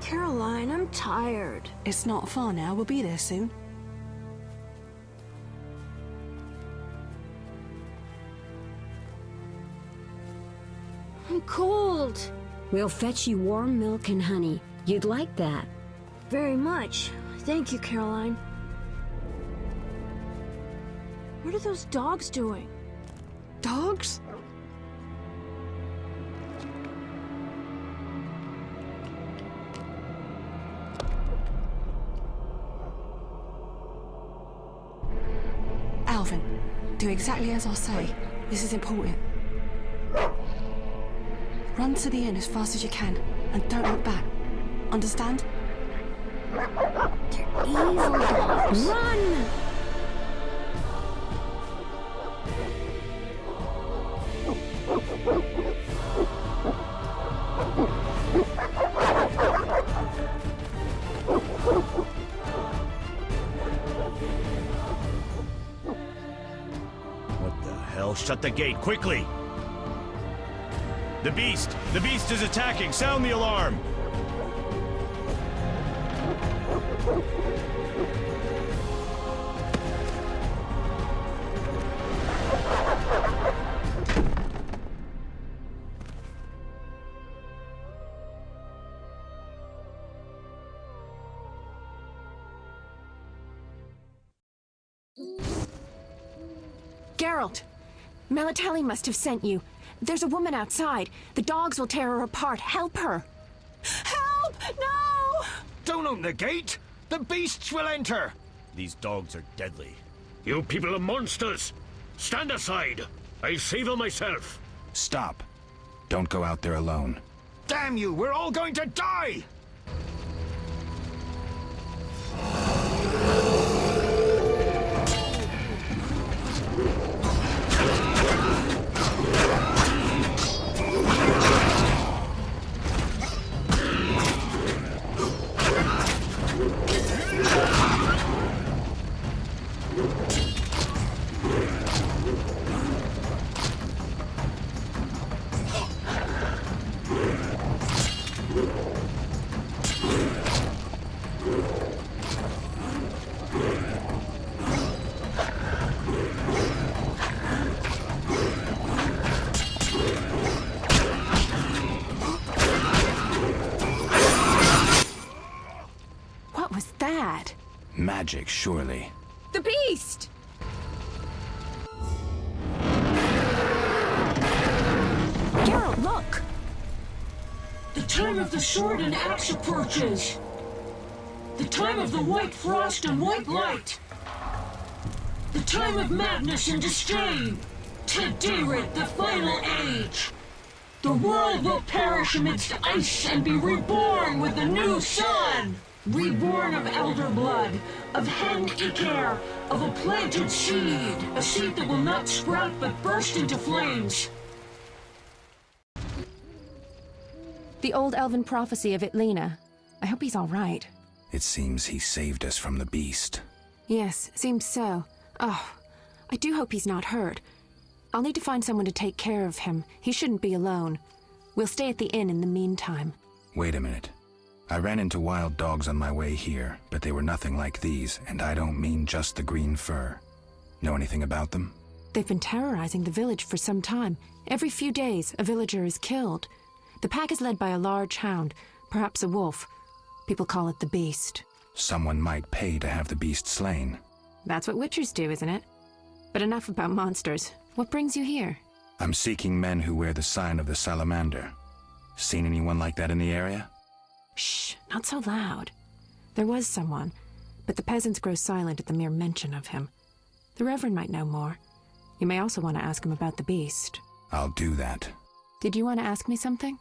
Caroline, I'm tired. It's not far now. We'll be there soon. I'm cold. We'll fetch you warm milk and honey. You'd like that. Very much. Thank you, Caroline. What are those dogs doing? Dogs? Alvin, do exactly as I say. This is important. Run to the inn as fast as you can, and don't look back. Understand? They're evil dogs. Run! What the hell? Shut the gate, quickly! The beast! The beast is attacking! Sound the alarm! Geralt! Melatelli must have sent you. There's a woman outside. The dogs will tear her apart. Help her! Help! No! Don't open the gate! The beasts will enter! These dogs are deadly. You people are monsters! Stand aside! I'll save her myself! Stop. Don't go out there alone. Damn you! We're all going to die! What was that? Magic, surely. The beast! Geralt, look! The time of the sword and axe approaches. The time of the white frost and white light. The time of madness and disdain. Tedirat, the final age. The world will perish amidst ice and be reborn with the new sun. Reborn of elder blood, of hen Iker, of a planted seed. A seed that will not sprout but burst into flames. The old elven prophecy of Itlena. I hope he's all right. It seems he saved us from the beast. Yes, seems so. Oh, I do hope he's not hurt. I'll need to find someone to take care of him. He shouldn't be alone. We'll stay at the inn in the meantime. Wait a minute. I ran into wild dogs on my way here, but they were nothing like these, and I don't mean just the green fur. Know anything about them? They've been terrorizing the village for some time. Every few days, a villager is killed. The pack is led by a large hound, perhaps a wolf. People call it the Beast. Someone might pay to have the beast slain. That's what witchers do, isn't it? But enough about monsters. What brings you here? I'm seeking men who wear the sign of the salamander. Seen anyone like that in the area? Shh, not so loud. There was someone, but the peasants grow silent at the mere mention of him. The Reverend might know more. You may also want to ask him about the beast. I'll do that. Did you want to ask me something?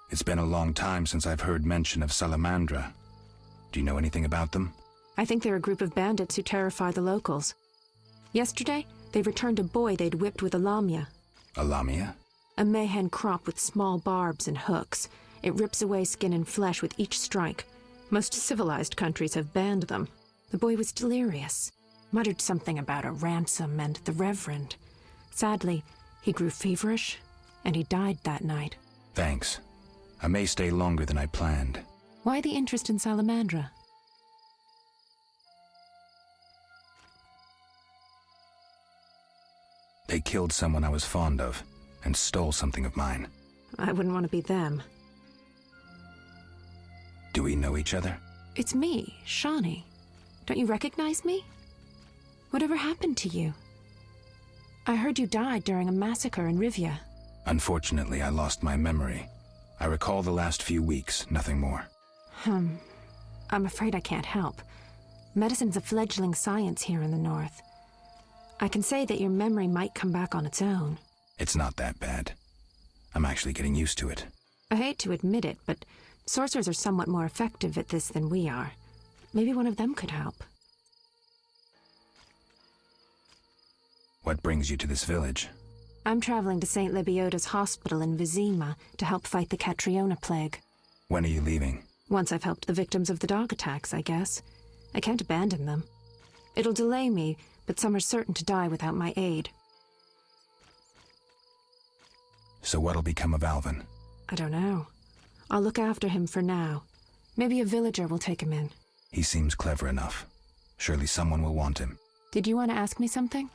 It's been a long time since I've heard mention of Salamandra. Do you know anything about them? I think they're a group of bandits who terrify the locals. Yesterday, they returned a boy they'd whipped with a lamia. A lamia? A mayhen crop with small barbs and hooks. It rips away skin and flesh with each strike. Most civilized countries have banned them. The boy was delirious. Muttered something about a ransom and the Reverend. Sadly, he grew feverish and he died that night. Thanks. I may stay longer than I planned. Why the interest in Salamandra? They killed someone I was fond of, and stole something of mine. I wouldn't want to be them. Do we know each other? It's me, Shawnee. Don't you recognize me? Whatever happened to you? I heard you died during a massacre in Rivia. Unfortunately, I lost my memory. I recall the last few weeks, nothing more. I'm afraid I can't help. Medicine's a fledgling science here in the North. I can say that your memory might come back on its own. It's not that bad. I'm actually getting used to it. I hate to admit it, but sorcerers are somewhat more effective at this than we are. Maybe one of them could help. What brings you to this village? I'm traveling to St. Lebioda's hospital in Vizima to help fight the Catriona plague. When are you leaving? Once I've helped the victims of the dog attacks, I guess. I can't abandon them. It'll delay me, but some are certain to die without my aid. So what'll become of Alvin? I don't know. I'll look after him for now. Maybe a villager will take him in. He seems clever enough. Surely someone will want him. Did you want to ask me something?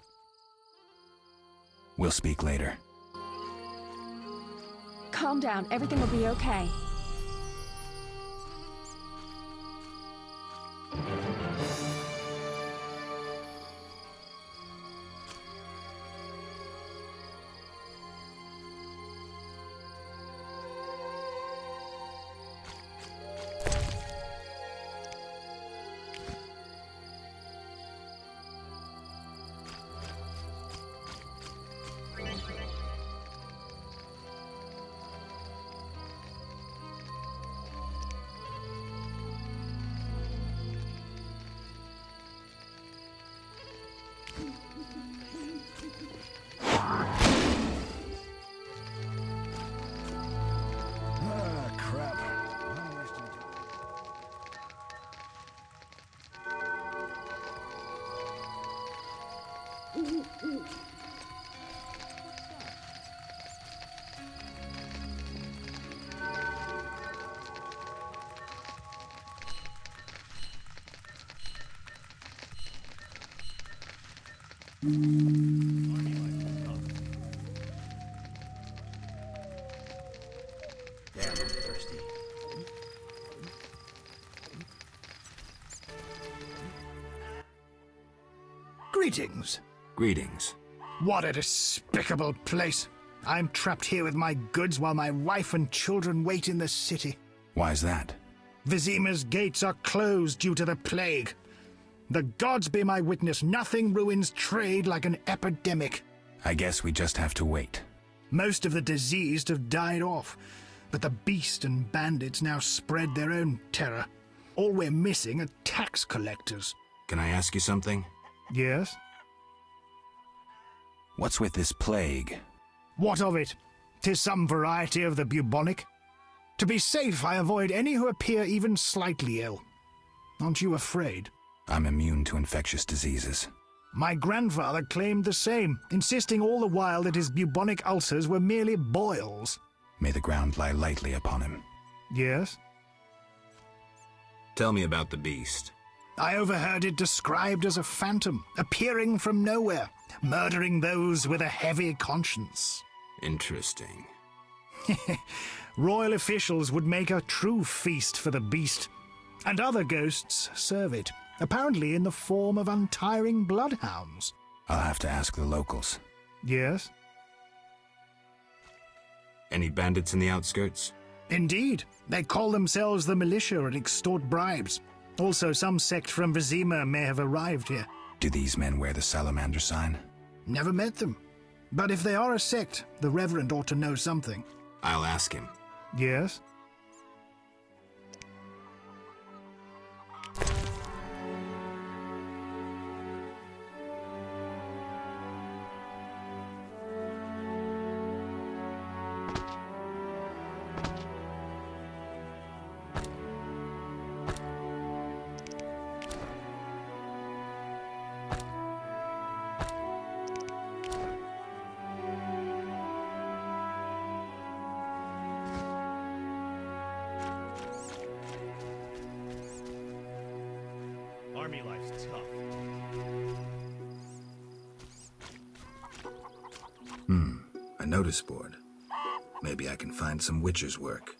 We'll speak later. Calm down. Everything will be okay. Damn, I'm thirsty. Greetings. Greetings. What a despicable place. I'm trapped here with my goods while my wife and children wait in the city. Why's that? Vizima's gates are closed due to the plague. The gods be my witness, nothing ruins trade like an epidemic. I guess we just have to wait. Most of the diseased have died off, but the beast and bandits now spread their own terror. All we're missing are tax collectors. Can I ask you something? Yes? What's with this plague? What of it? 'Tis some variety of the bubonic. To be safe, I avoid any who appear even slightly ill. Aren't you afraid? I'm immune to infectious diseases. My grandfather claimed the same, insisting all the while that his bubonic ulcers were merely boils. May the ground lie lightly upon him. Yes? Tell me about the beast. I overheard it described as a phantom, appearing from nowhere, murdering those with a heavy conscience. Interesting. Royal officials would make a true feast for the beast, and other ghosts serve it, apparently in the form of untiring bloodhounds. I'll have to ask the locals. Yes? Any bandits in the outskirts? Indeed. They call themselves the militia and extort bribes. Also, some sect from Vizima may have arrived here. Do these men wear the salamander sign? Never met them. But if they are a sect, the Reverend ought to know something. I'll ask him. Yes? A notice board. Maybe I can find some witcher's work.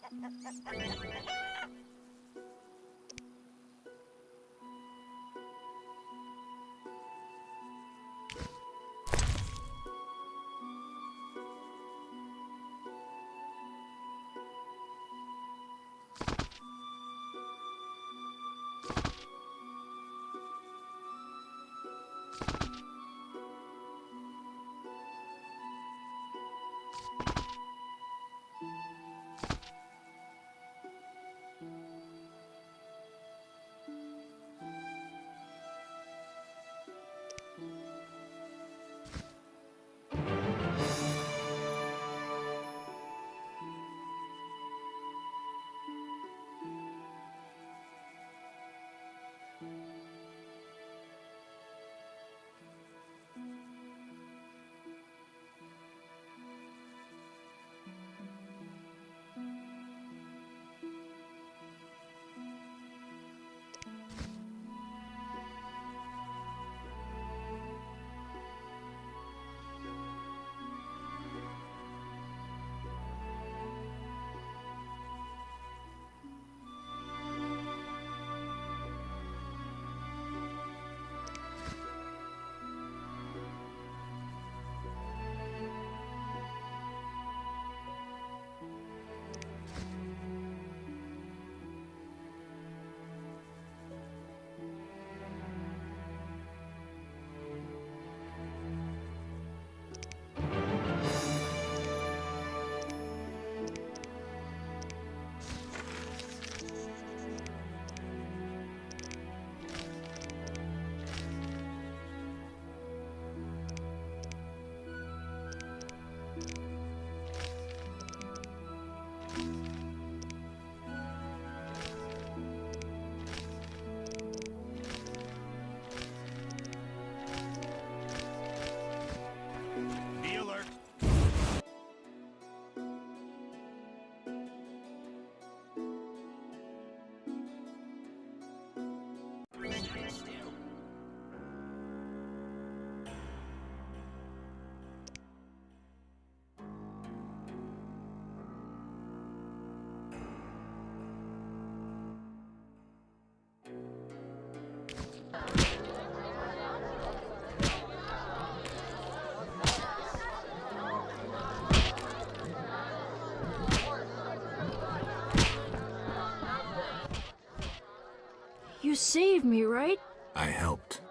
You saved me, right? I helped.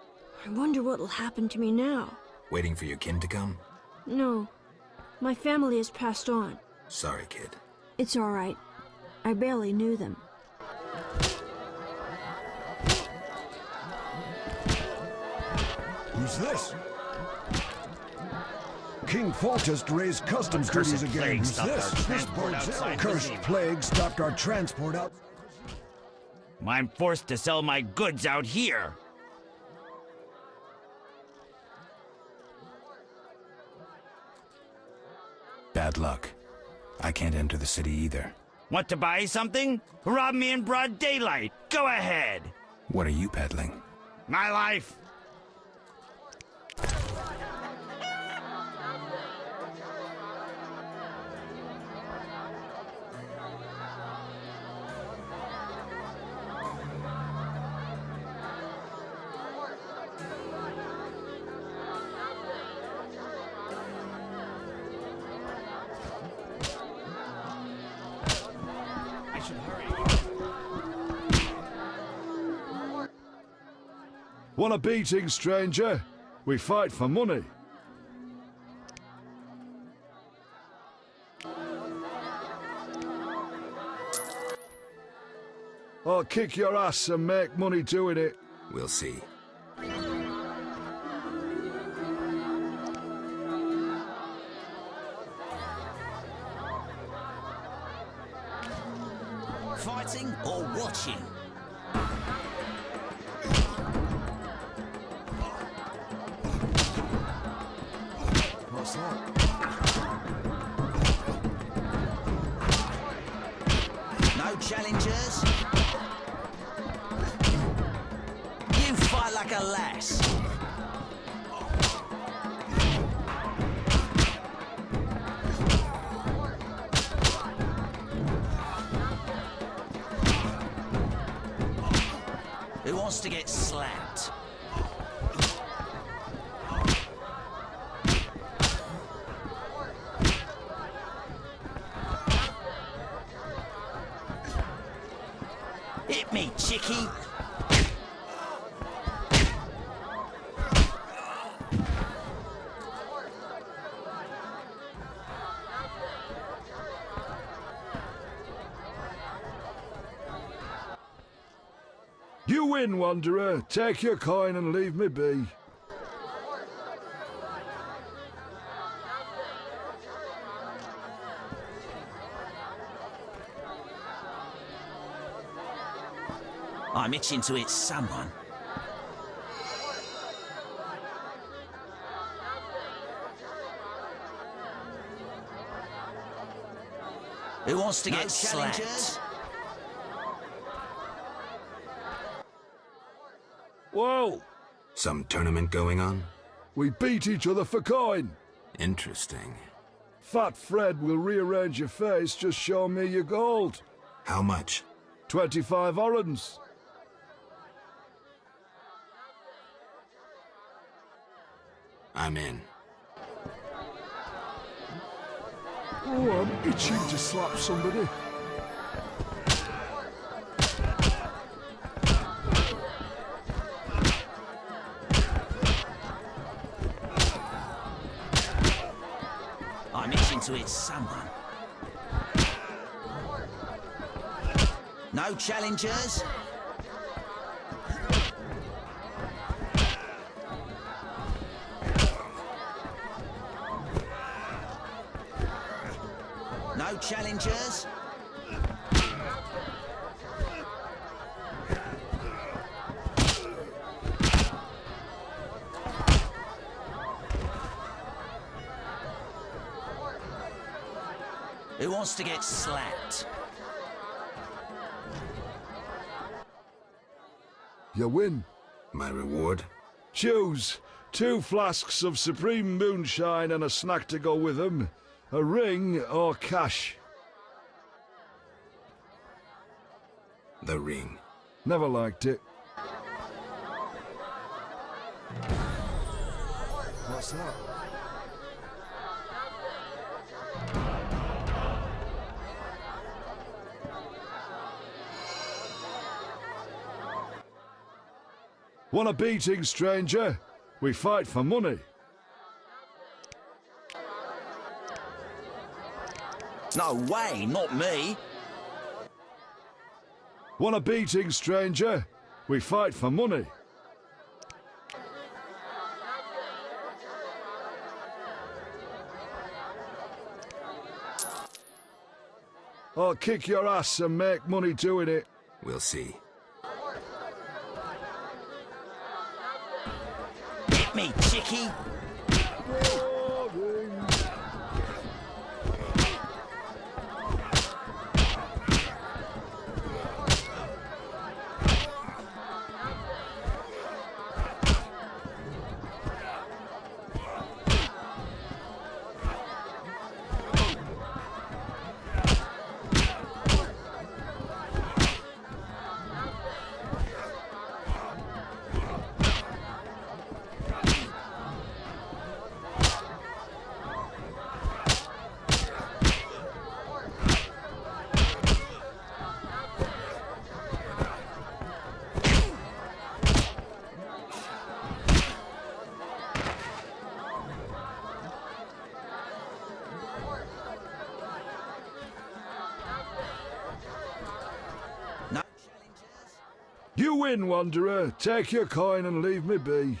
I wonder what'll happen to me now. Waiting for your kin to come? No. My family has passed on. Sorry, kid. It's all right. I barely knew them. Who's this? King Foltest raised customs Cursed duties again. plague Who's stopped this? our This transport bodes outside ill. Cursed Kazima. plague stopped our transport out. I'm forced to sell my goods out here. Bad luck. I can't enter the city either. Want to buy something? Rob me in broad daylight. Go ahead. What are you peddling? My life. I should hurry. Want a beating, stranger? We fight for money. I'll kick your ass and make money doing it. We'll see. Fighting or watching? What's that? No challengers? You fight like a lass. wants to get slapped? Hit me, chickie. You win, Wanderer. Take your coin and leave me be. I'm itching to hit someone. Who wants to get slapped? Whoa! Some tournament going on? We beat each other for coin. Interesting. Fat Fred will rearrange your face, just show me your gold. How much? 25 orange. I'm in. Oh, I'm itching to slap somebody. I'm itching to hit someone. No challengers? No challengers? Who wants to get slapped? You win. My reward? Choose 2 flasks of supreme moonshine and a snack to go with them. A ring or cash. The ring. Never liked it. What's that? Want a beating, stranger? We fight for money. No way, not me. Want a beating, stranger? We fight for money. I'll kick your ass and make money doing it. We'll see. Hit me, chickie. You win, Wanderer. Take your coin and leave me be.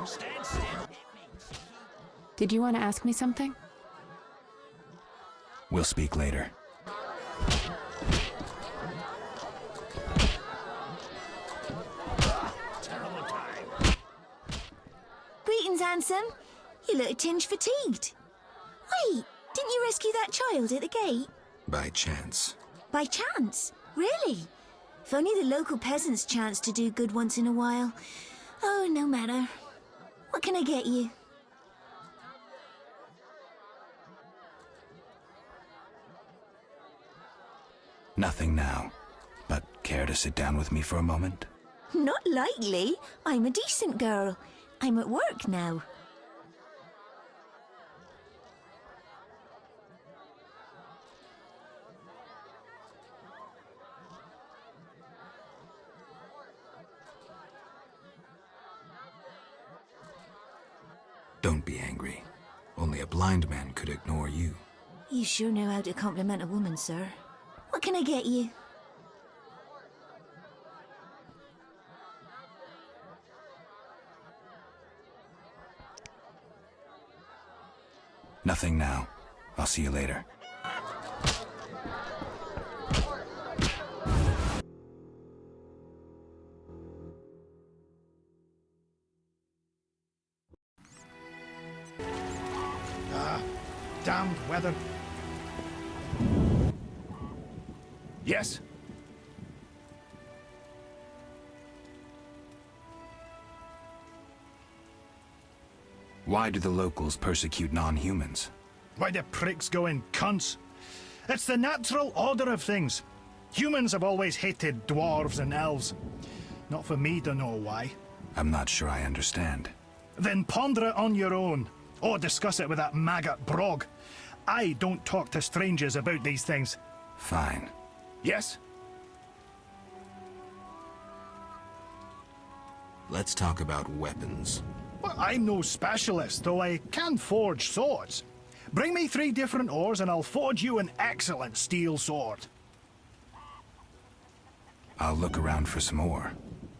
Stand still. Did you want to ask me something? We'll speak later. Greetings, handsome. You look a tinge fatigued. Wait, didn't you rescue that child at the gate? By chance. By chance? Really? If only the local peasants chanced to do good once in a while. Oh, no matter. What can I get you? Nothing now. But care to sit down with me for a moment? Not likely. I'm a decent girl. I'm at work now. Don't be angry. Only a blind man could ignore you. You sure know how to compliment a woman, sir. What can I get you? Nothing now. I'll see you later. Damned weather. Yes? Why do the locals persecute non-humans? Why do pricks go in cunts? It's the natural order of things. Humans have always hated dwarves and elves. Not for me to know why. I'm not sure I understand. Then ponder it on your own. Or discuss it with that maggot Brog. I don't talk to strangers about these things. Fine. Yes? Let's talk about weapons. Well, I'm no specialist, though I can forge swords. Bring me 3 different ores and I'll forge you an excellent steel sword. I'll look around for some more.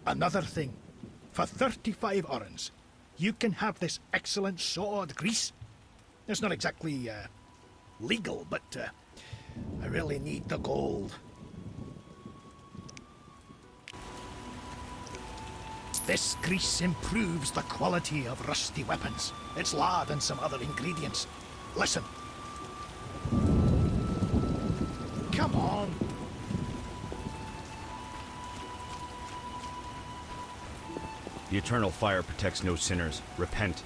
Another thing. For 35 orens, you can have this excellent sword, Grease. It's not exactly, legal, but, I really need the gold. This grease improves the quality of rusty weapons. It's lard and some other ingredients. Listen. Come on. The eternal fire protects no sinners. Repent.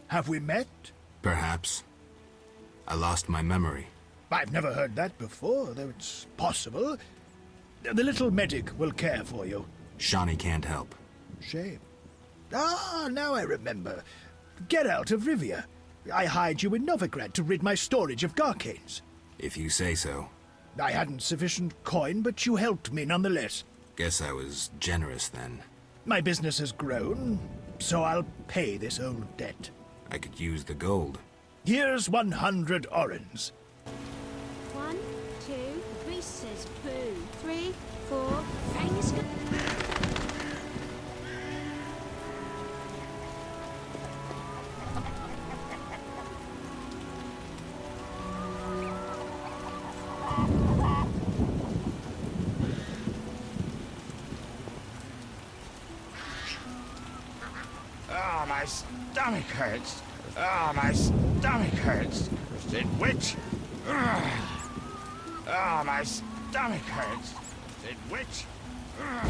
Have we met? Perhaps. I lost my memory. I've never heard that before, though it's possible. The little medic will care for you. Shawnee can't help. Shame. Ah, now I remember. Geralt of Rivia. I hired you in Novigrad to rid my storage of Garcanes. If you say so. I hadn't sufficient coin, but you helped me nonetheless. Guess I was generous then. My business has grown, so I'll pay this old debt. I could use the gold. Here's 100 orens. 1, 2, the priest says boo. 3, 4, famous. Oh, my stomach hurts. Oh, my stomach hurts. Cursed witch. Ugh. Oh, my stomach hurts. Cursed witch. Ugh.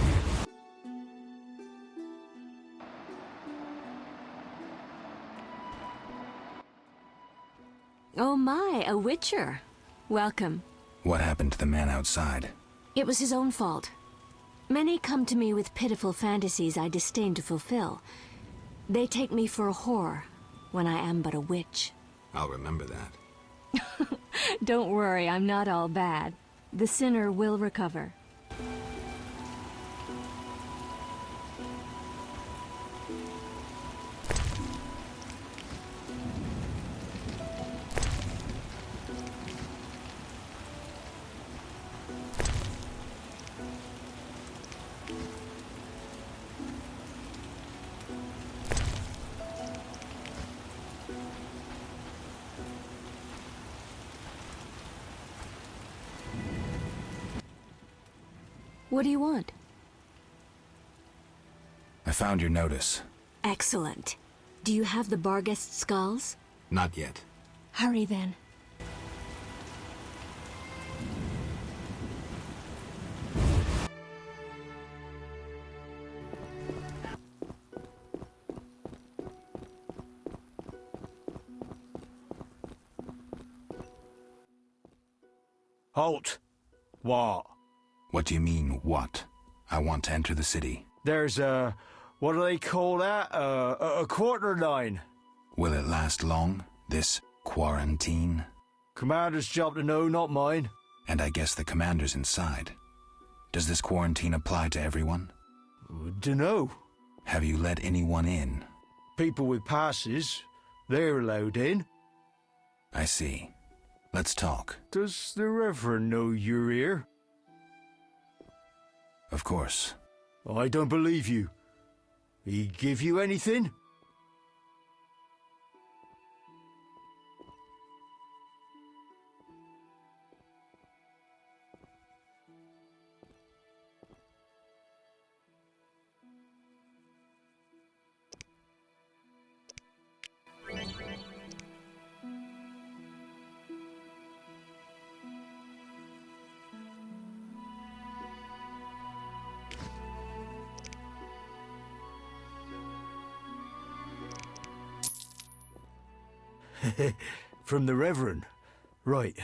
Oh my, a witcher. Welcome. What happened to the man outside? It was his own fault. Many come to me with pitiful fantasies I disdain to fulfill. They take me for a whore, when I am but a witch. I'll remember that. Don't worry, I'm not all bad. The sinner will recover. What do you want? I found your notice. Excellent. Do you have the Barghest skulls? Not yet. Hurry then. Halt! What? What do you mean, what? I want to enter the city. There's a... what do they call that? A quarter line. Will it last long, this quarantine? Commander's job to know, not mine. And I guess the commander's inside. Does this quarantine apply to everyone? Dunno. Have you let anyone in? People with passes, they're allowed in. I see. Let's talk. Does the Reverend know you're here? Of course. I don't believe you. He give you anything? From the Reverend. Right.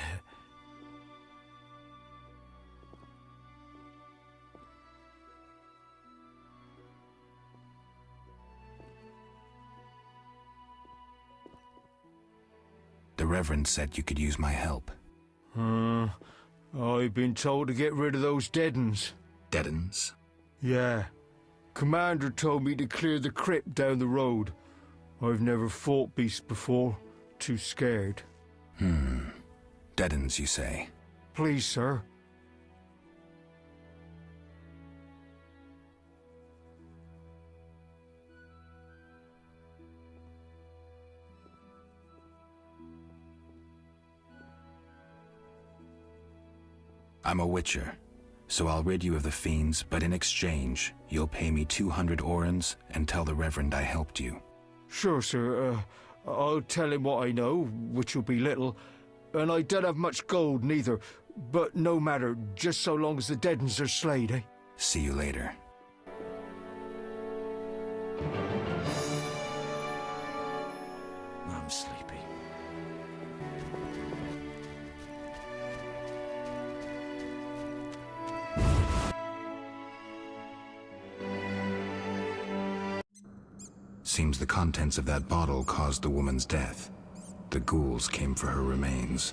The Reverend said you could use my help. I've been told to get rid of those dead uns. Dead uns? Yeah. Commander told me to clear the crypt down the road. I've never fought beasts before. Too scared. Dead uns, you say? Please, sir. I'm a witcher, so I'll rid you of the fiends, but in exchange, you'll pay me 200 orens and tell the Reverend I helped you. Sure, sir. I'll tell him what I know, which will be little, and I don't have much gold neither, but no matter, just so long as the dead uns are slayed, eh? See you later. I'm sleepy. Seems the contents of that bottle caused the woman's death. The ghouls came for her remains.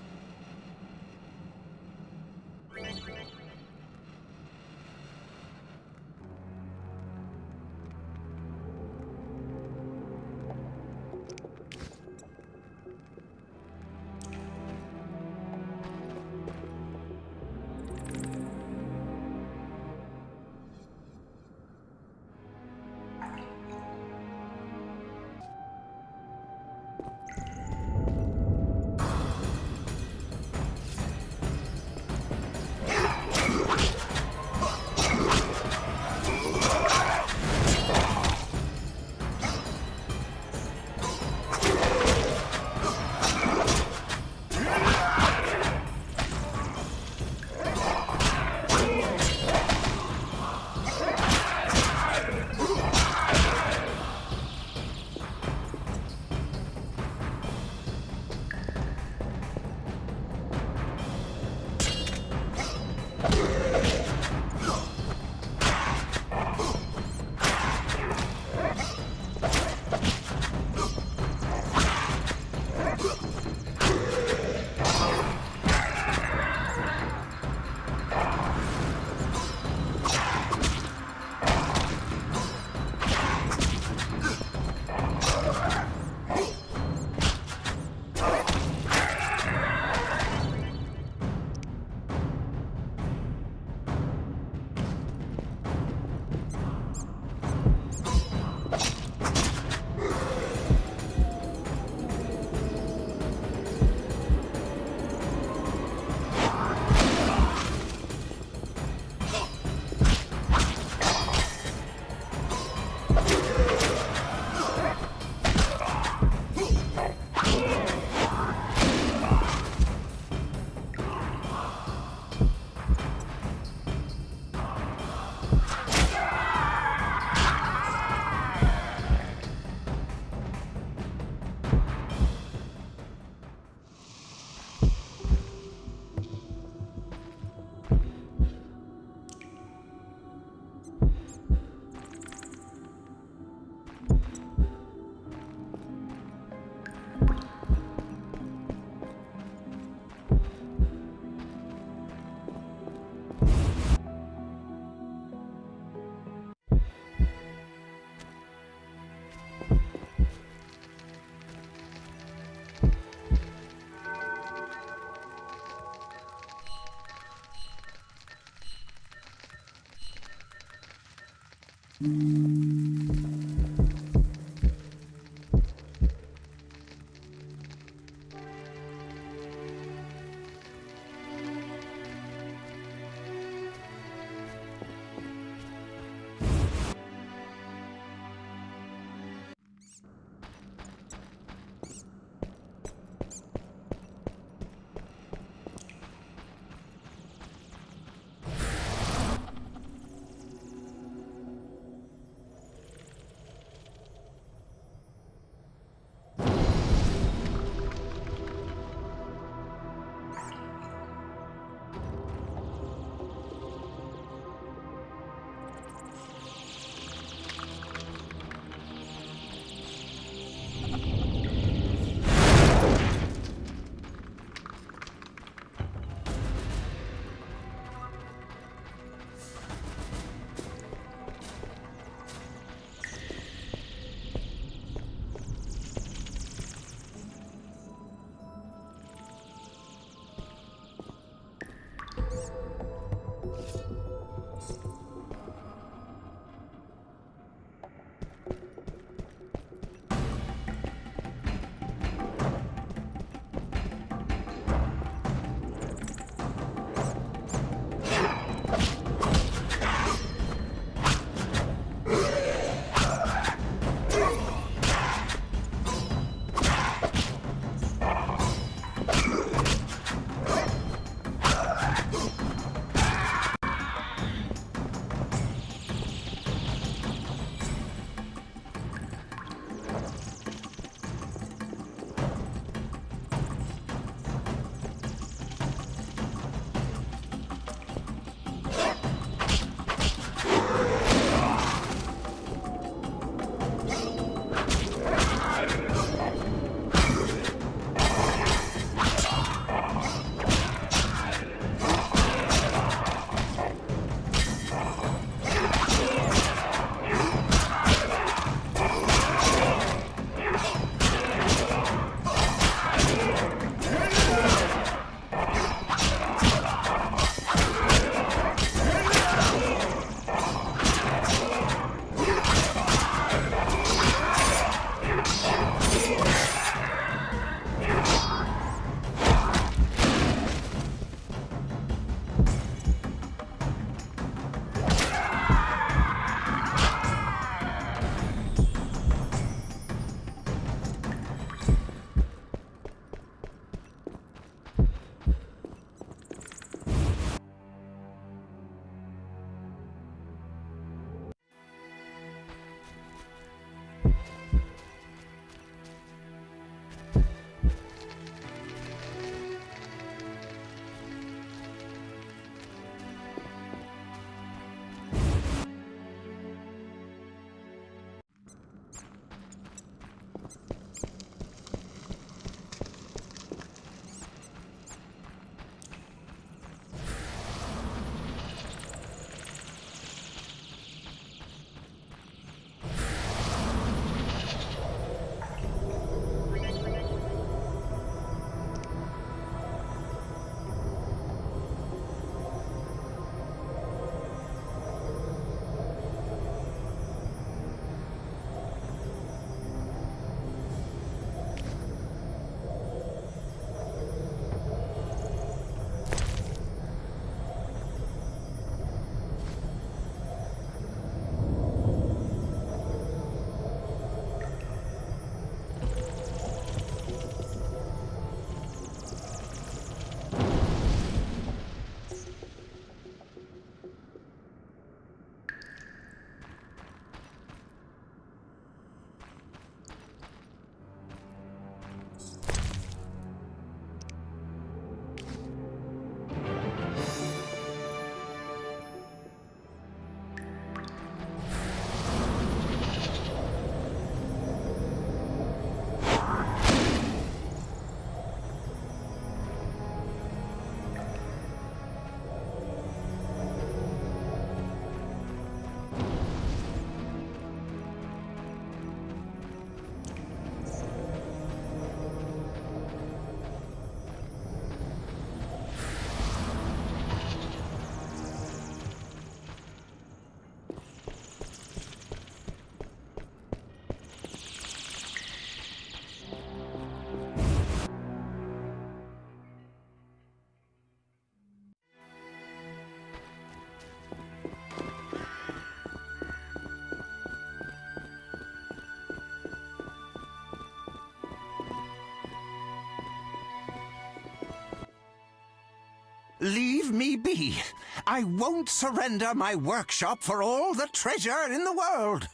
Leave me be. I won't surrender my workshop for all the treasure in the world.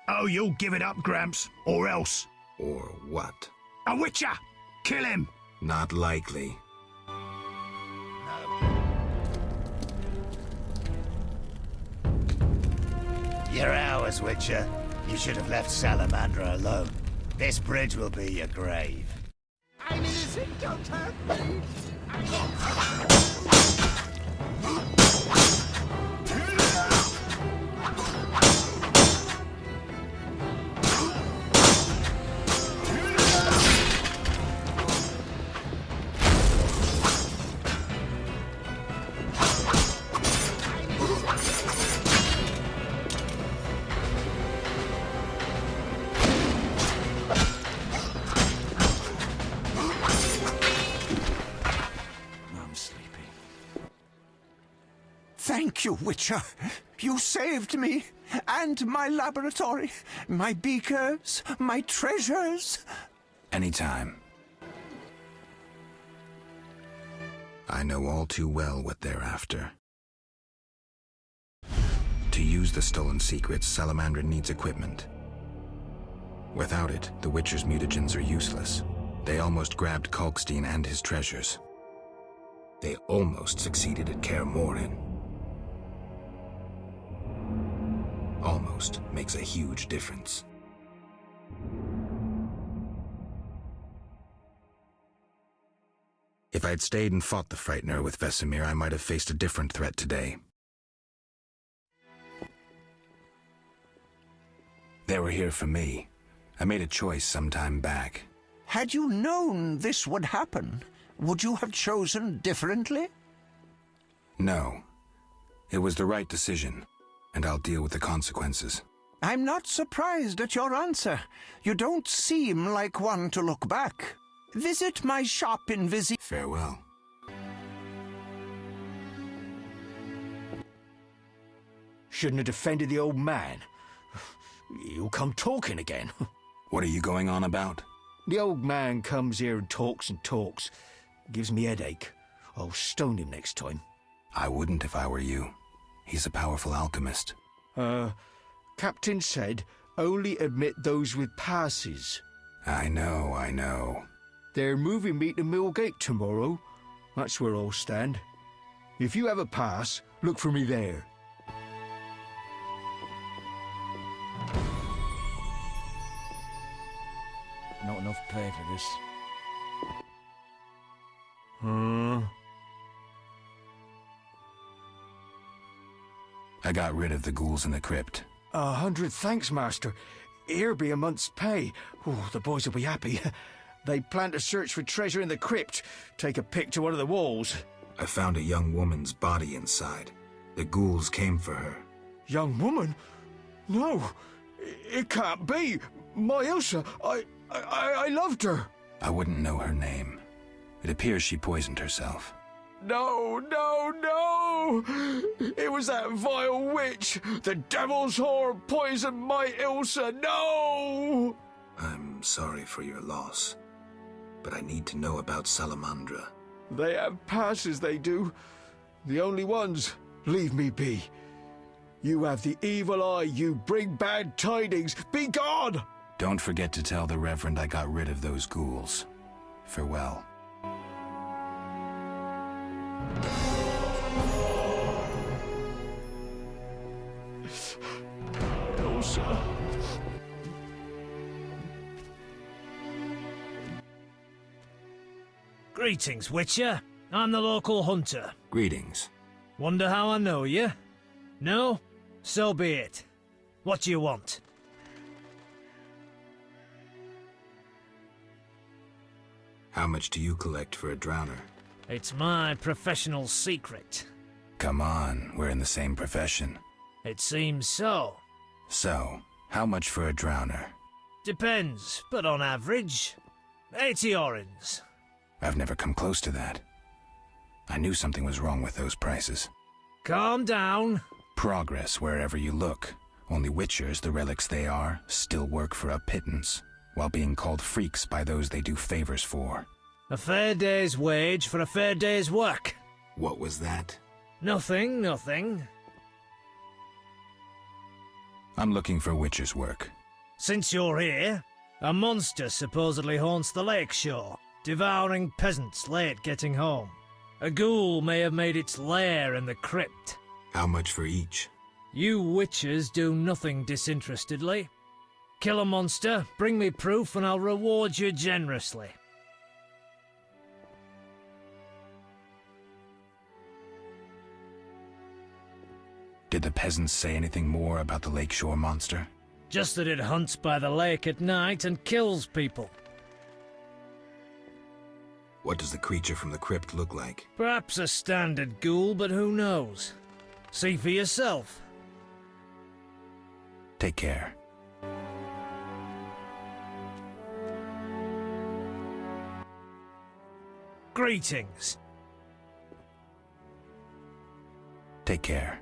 Oh, you'll give it up, Gramps, or else. Or what? A witcher! Kill him! Not likely. You're ours, Witcher. You should have left Salamandra alone. This bridge will be your grave. I'm innocent, don't hurt me. Thank you, Witcher. You saved me, and my laboratory, my beakers, my treasures. Anytime. I know all too well what they're after. To use the stolen secrets, Salamandra needs equipment. Without it, the Witcher's mutagens are useless. They almost grabbed Kalkstein and his treasures. They almost succeeded at Kaer Morhen. Almost makes a huge difference. If I'd stayed and fought the Frightener with Vesemir, I might have faced a different threat today. They were here for me. I made a choice some time back. Had you known this would happen, would you have chosen differently? No. It was the right decision, and I'll deal with the consequences. I'm not surprised at your answer. You don't seem like one to look back. Visit my shop in Farewell. Shouldn't have defended the old man. He'll come talking again. What are you going on about? The old man comes here and talks. Gives me headache. I'll stone him next time. I wouldn't if I were you. He's a powerful alchemist. Captain said only admit those with passes. I know. They're moving me to Millgate tomorrow. That's where I'll stand. If you have a pass, look for me there. Not enough pay for this. I got rid of the ghouls in the crypt. 100 thanks, Master. Here be a month's pay. Oh, the boys will be happy. They plan to search for treasure in the crypt. Take a pic to one of the walls. I found a young woman's body inside. The ghouls came for her. Young woman? No, it can't be. My Ilsa, I loved her. I wouldn't know her name. It appears she poisoned herself. No! It was that vile witch! The devil's whore poisoned my Ilsa! No! I'm sorry for your loss, but I need to know about Salamandra. They have passes, they do. The only ones. Leave me be. You have the evil eye, you bring bad tidings. Be gone! Don't forget to tell the Reverend I got rid of those ghouls. Farewell. Ilsa. Greetings, Witcher. I'm the local hunter. Greetings. Wonder how I know you? No? So be it. What do you want? How much do you collect for a drowner? It's my professional secret. Come on, we're in the same profession. It seems so. So, how much for a drowner? Depends, but on average, 80 orens. I've never come close to that. I knew something was wrong with those prices. Calm down. Progress wherever you look. Only witchers, the relics they are, still work for a pittance, while being called freaks by those they do favors for. A fair day's wage for a fair day's work. What was that? Nothing, nothing. I'm looking for Witcher's work. Since you're here, a monster supposedly haunts the lakeshore, devouring peasants late getting home. A ghoul may have made its lair in the crypt. How much for each? You witchers do nothing disinterestedly. Kill a monster, bring me proof, and I'll reward you generously. Did the peasants say anything more about the lakeshore monster? Just that it hunts by the lake at night and kills people. What does the creature from the crypt look like? Perhaps a standard ghoul, but who knows? See for yourself. Take care. Greetings. Take care.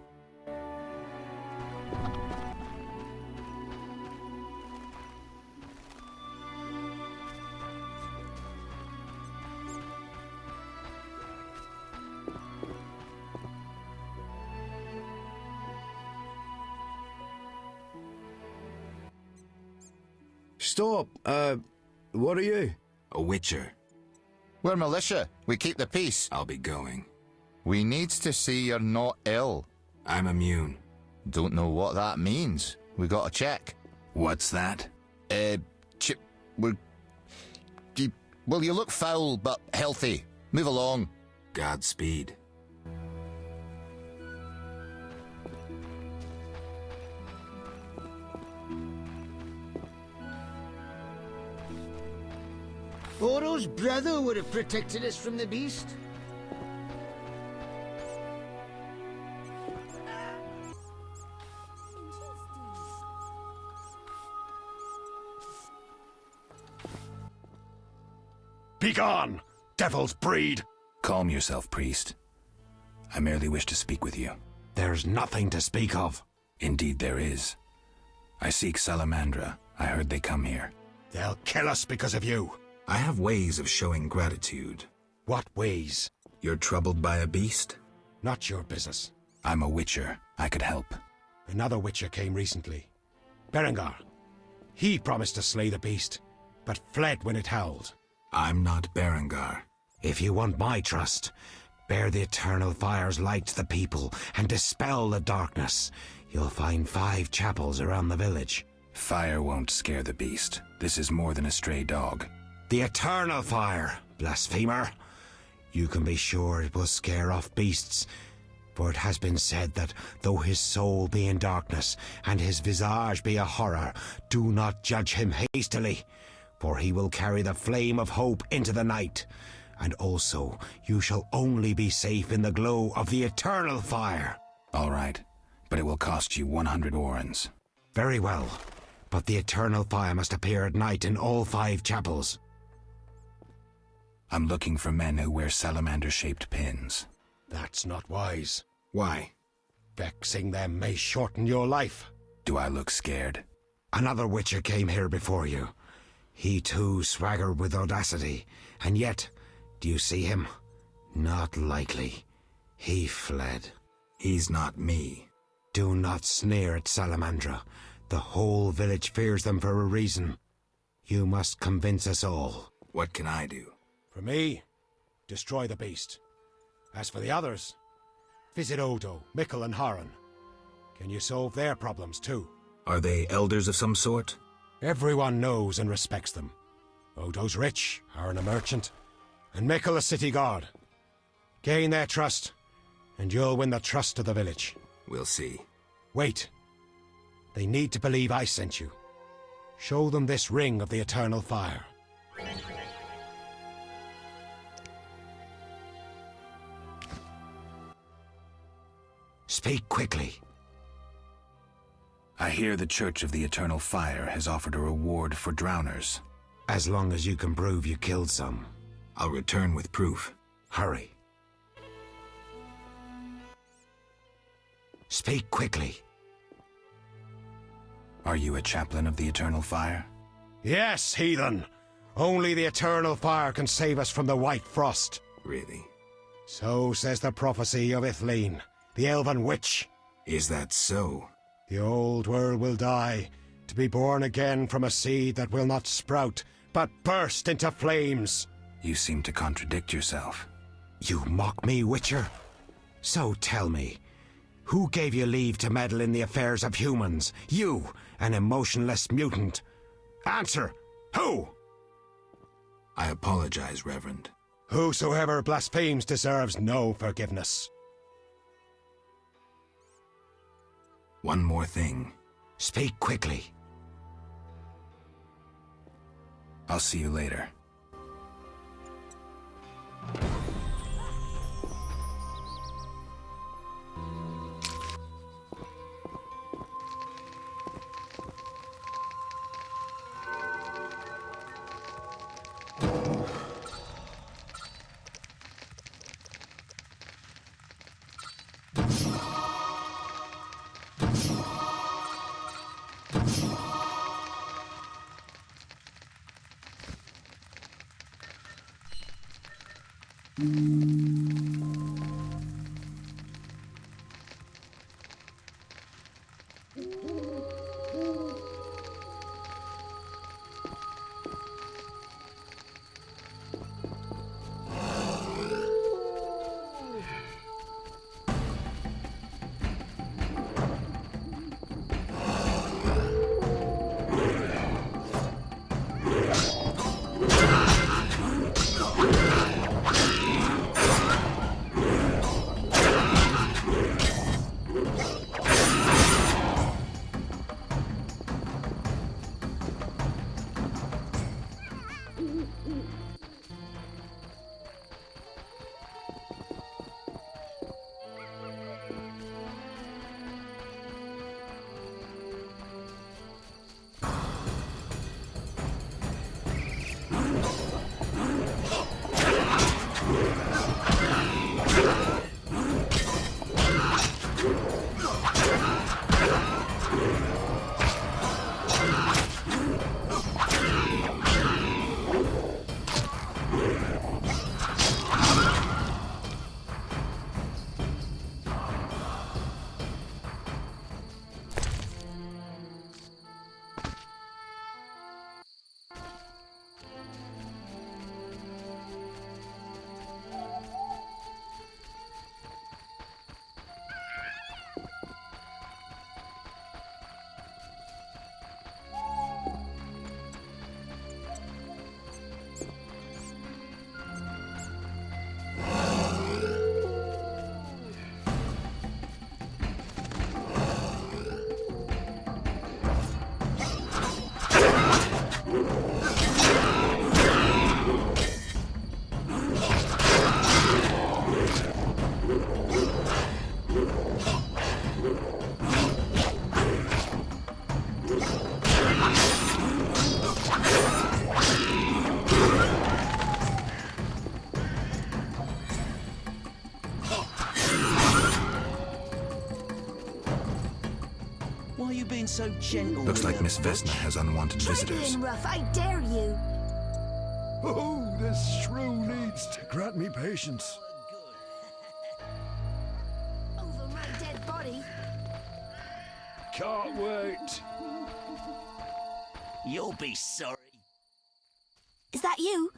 Stop. What are you? A witcher. We're militia. We keep the peace. I'll be going. We needs to see you're not ill. I'm immune. Don't know what that means. We got to check. What's that? Well, you look foul, but healthy. Move along. Godspeed. Oro's brother would have protected us from the beast. Begone, devil's breed! Calm yourself, priest. I merely wish to speak with you. There's nothing to speak of. Indeed there is. I seek Salamandra. I heard they come here. They'll kill us because of you. I have ways of showing gratitude. What ways? You're troubled by a beast? Not your business. I'm a witcher. I could help. Another witcher came recently. Berengar. He promised to slay the beast, but fled when it howled. I'm not Berengar. If you want my trust, bear the eternal fire's light to the people and dispel the darkness. You'll find 5 chapels around the village. Fire won't scare the beast. This is more than a stray dog. The eternal fire, blasphemer. You can be sure it will scare off beasts, for it has been said that though his soul be in darkness and his visage be a horror, do not judge him hastily, for he will carry the flame of hope into the night. And also, you shall only be safe in the glow of the eternal fire. All right, but it will cost you 100 orens. Very well, but the eternal fire must appear at night in all 5 chapels. I'm looking for men who wear salamander-shaped pins. That's not wise. Why? Vexing them may shorten your life. Do I look scared? Another witcher came here before you. He too swaggered with audacity, and yet, do you see him? Not likely. He fled. He's not me. Do not sneer at Salamandra. The whole village fears them for a reason. You must convince us all. What can I do? For me, destroy the beast. As for the others, visit Odo, Mikkel and Haran. Can you solve their problems too? Are they elders of some sort? Everyone knows and respects them. Odo's rich, Haran a merchant, and Mikkel a city guard. Gain their trust, and you'll win the trust of the village. We'll see. Wait. They need to believe I sent you. Show them this ring of the eternal fire. Speak quickly. I hear the Church of the Eternal Fire has offered a reward for drowners. As long as you can prove you killed some. I'll return with proof. Hurry. Speak quickly. Are you a chaplain of the Eternal Fire? Yes, heathen. Only the eternal fire can save us from the white frost. Really? So says the prophecy of Ithleen, the elven witch. Is that so? The old world will die, to be born again from a seed that will not sprout, but burst into flames. You seem to contradict yourself. You mock me, Witcher? So tell me, who gave you leave to meddle in the affairs of humans? You, an emotionless mutant. Answer! Who? I apologize, Reverend. Whosoever blasphemes deserves no forgiveness. One more thing. Speak quickly. I'll see you later. Why are you being so gentle? Looks with like her, Miss Vesna Butch? has unwanted Try visitors. being rough, I dare you. Oh, this shrew needs to grant me patience. Over my dead body. Can't wait. You'll be sorry. Is that you?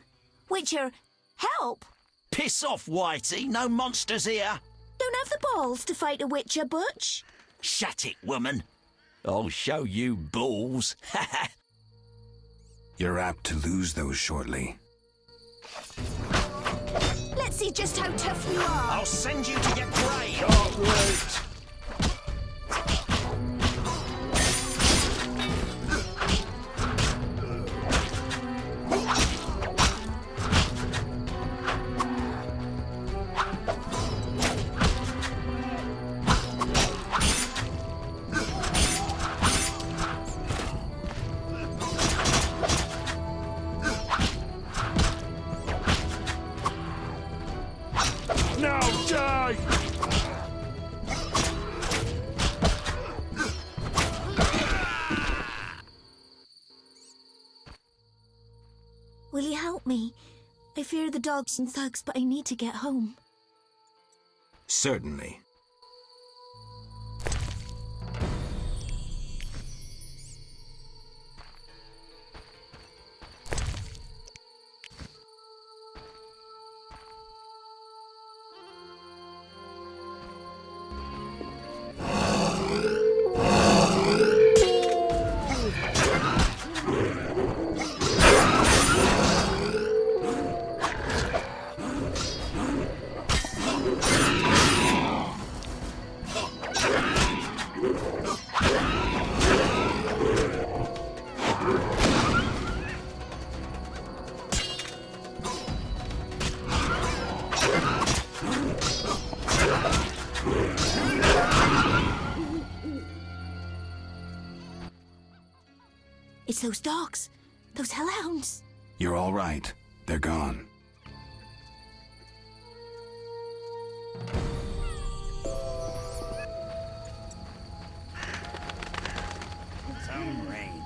Witcher, help! Piss off, Whitey. No monsters here. Don't have the balls to fight a Witcher, Butch. Shut it, woman. I'll show you balls. You're apt to lose those shortly. Let's see just how tough you are. I'll send you to get brave. Can't wait. Now die! Will you help me? I fear the dogs and thugs, but I need to get home. Certainly. It's those dogs. Those hellhounds. You're all right. They're gone. Some rain.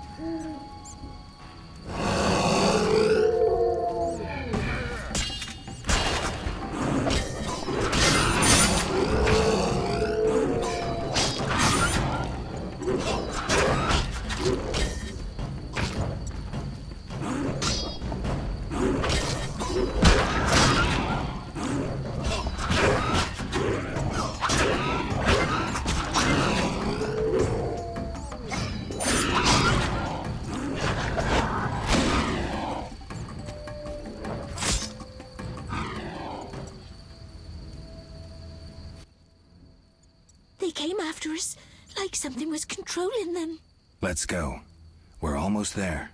They came after us like something was controlling them. Let's go. We're almost there.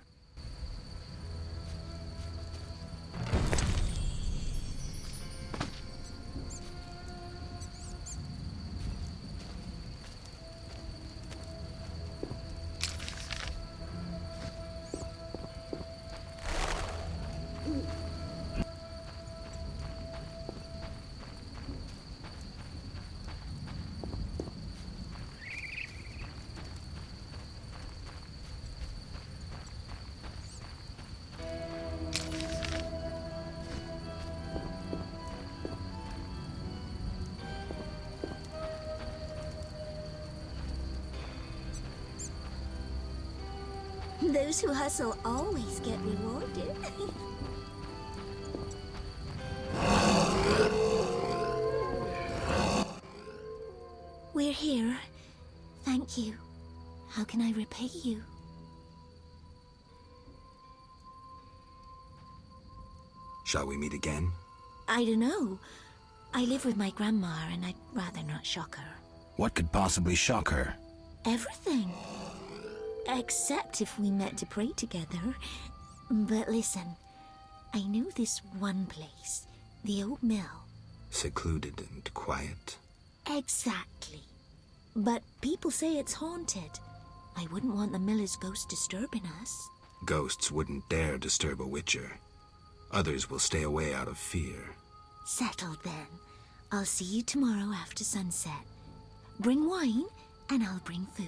Those who hustle always get rewarded. We're here. Thank you. How can I repay you? Shall we meet again? I don't know. I live with my grandma and I'd rather not shock her. What could possibly shock her? Everything. Except if we met to pray together. But listen, I know this one place, the old mill. Secluded and quiet. Exactly. But people say it's haunted. I wouldn't want the miller's ghost disturbing us. Ghosts wouldn't dare disturb a witcher. Others will stay away out of fear. Settled then. I'll see you tomorrow after sunset. Bring wine, and I'll bring food.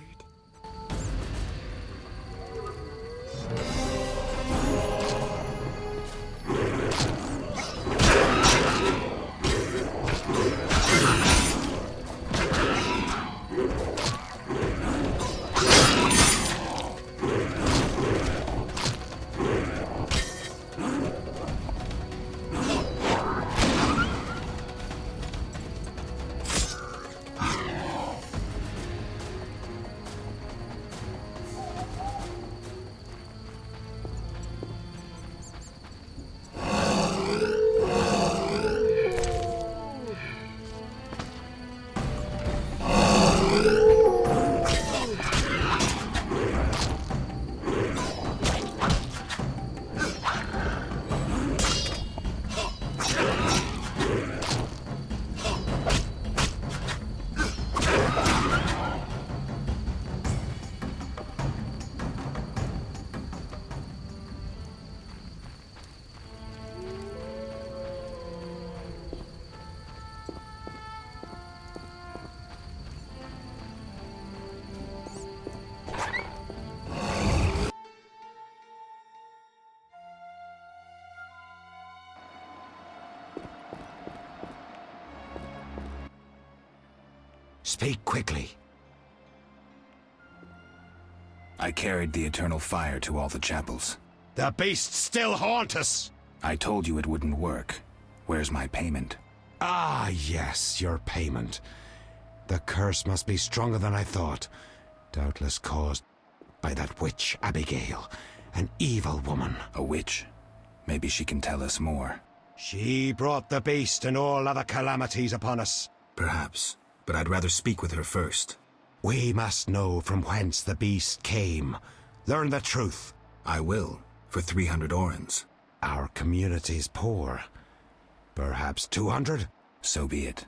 Speak quickly. I carried the eternal fire to all the chapels. The beasts still haunt us! I told you it wouldn't work. Where's my payment? Ah, yes, your payment. The curse must be stronger than I thought. Doubtless caused by that witch, Abigail. An evil woman. A witch? Maybe she can tell us more. She brought the beast and all other calamities upon us. Perhaps, but I'd rather speak with her first. We must know from whence the beast came. Learn the truth. I will, for 300 orens. Our community's poor. Perhaps 200? So be it.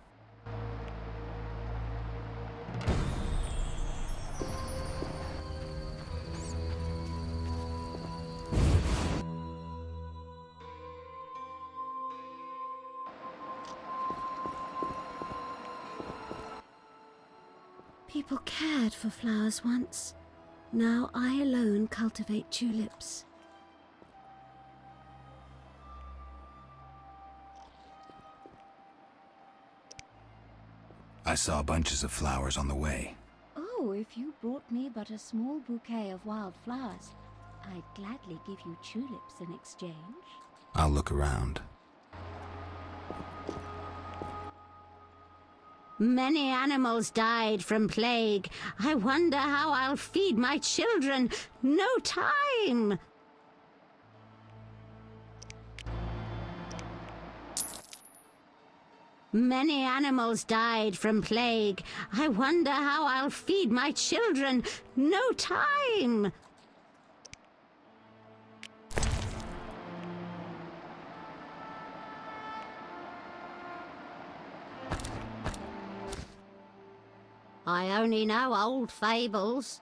People cared for flowers once. Now I alone cultivate tulips. I saw bunches of flowers on the way. Oh, if you brought me but a small bouquet of wild flowers, I'd gladly give you tulips in exchange. I'll look around. Many animals died from plague. I wonder how I'll feed my children. No time! Many animals died from plague. I wonder how I'll feed my children. No time! I only know old fables.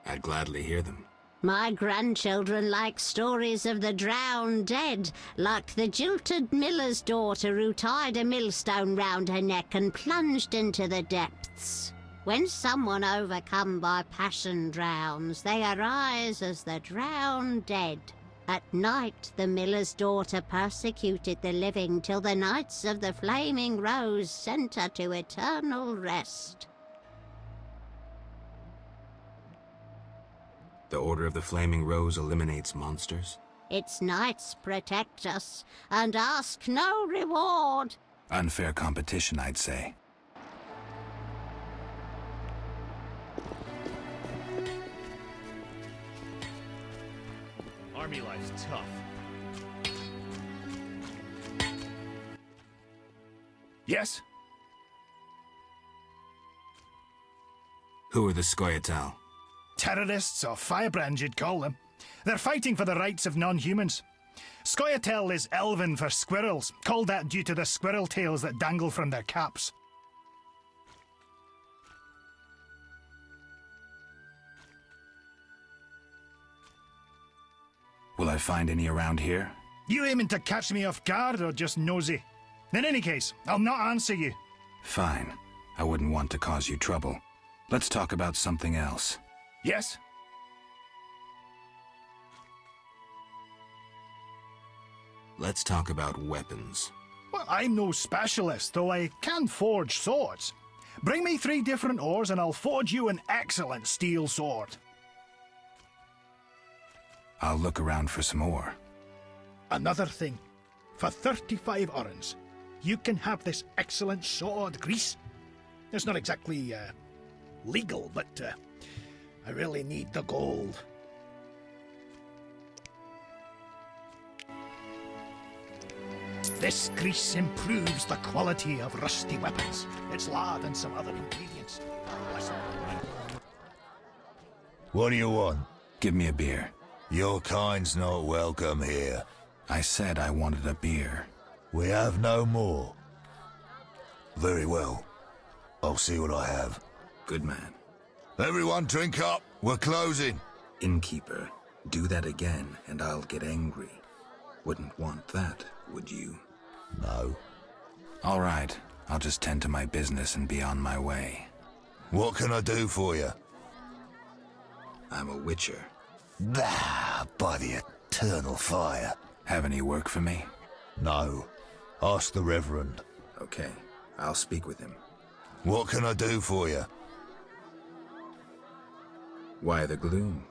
I'd gladly hear them. My grandchildren like stories of the drowned dead, like the jilted miller's daughter who tied a millstone round her neck and plunged into the depths. When someone overcome by passion drowns, they arise as the drowned dead. At night, the miller's daughter persecuted the living till the Knights of the Flaming Rose sent her to eternal rest. The Order of the Flaming Rose eliminates monsters? Its knights protect us and ask no reward. Unfair competition, I'd say. Army life's tough. Yes? Who are the Scoia'tael? Terrorists, or firebrands you'd call them. They're fighting for the rights of non-humans. Scoia'tael is Elven for squirrels, called that due to the squirrel tails that dangle from their caps. Will I find any around here? You aiming to catch me off guard or just nosy? In any case, I'll not answer you. Fine. I wouldn't want to cause you trouble. Let's talk about something else. Yes? Let's talk about weapons. Well, I'm no specialist, though I can forge swords. Bring me 3 different ores and I'll forge you an excellent steel sword. I'll look around for some more. Another thing. For 35 orens, you can have this excellent sword, Grease. It's not exactly, legal, but, I really need the gold. This grease improves the quality of rusty weapons. It's lard and some other ingredients. What do you want? Give me a beer. Your kind's not welcome here. I said I wanted a beer. We have no more. Very well. I'll see what I have. Good man. Everyone drink up. We're closing. Innkeeper, do that again and I'll get angry. Wouldn't want that, would you? No. All right. I'll just tend to my business and be on my way. What can I do for you? I'm a witcher. Ah, by the eternal fire. Have any work for me? No. Ask the Reverend. Okay. I'll speak with him. What can I do for you? Why the gloom?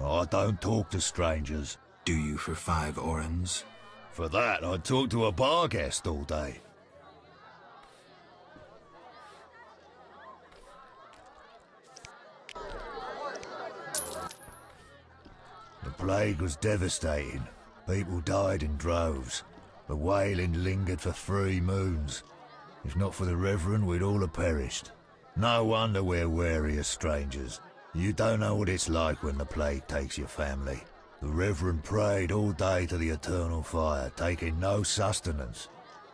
I don't talk to strangers. Do you for 5 orens? For that, I'd talk to a bar guest all day. The plague was devastating. People died in droves. The wailing lingered for 3 moons. If not for the Reverend, we'd all have perished. No wonder we're wary of strangers. You don't know what it's like when the plague takes your family. The Reverend prayed all day to the eternal fire, taking no sustenance.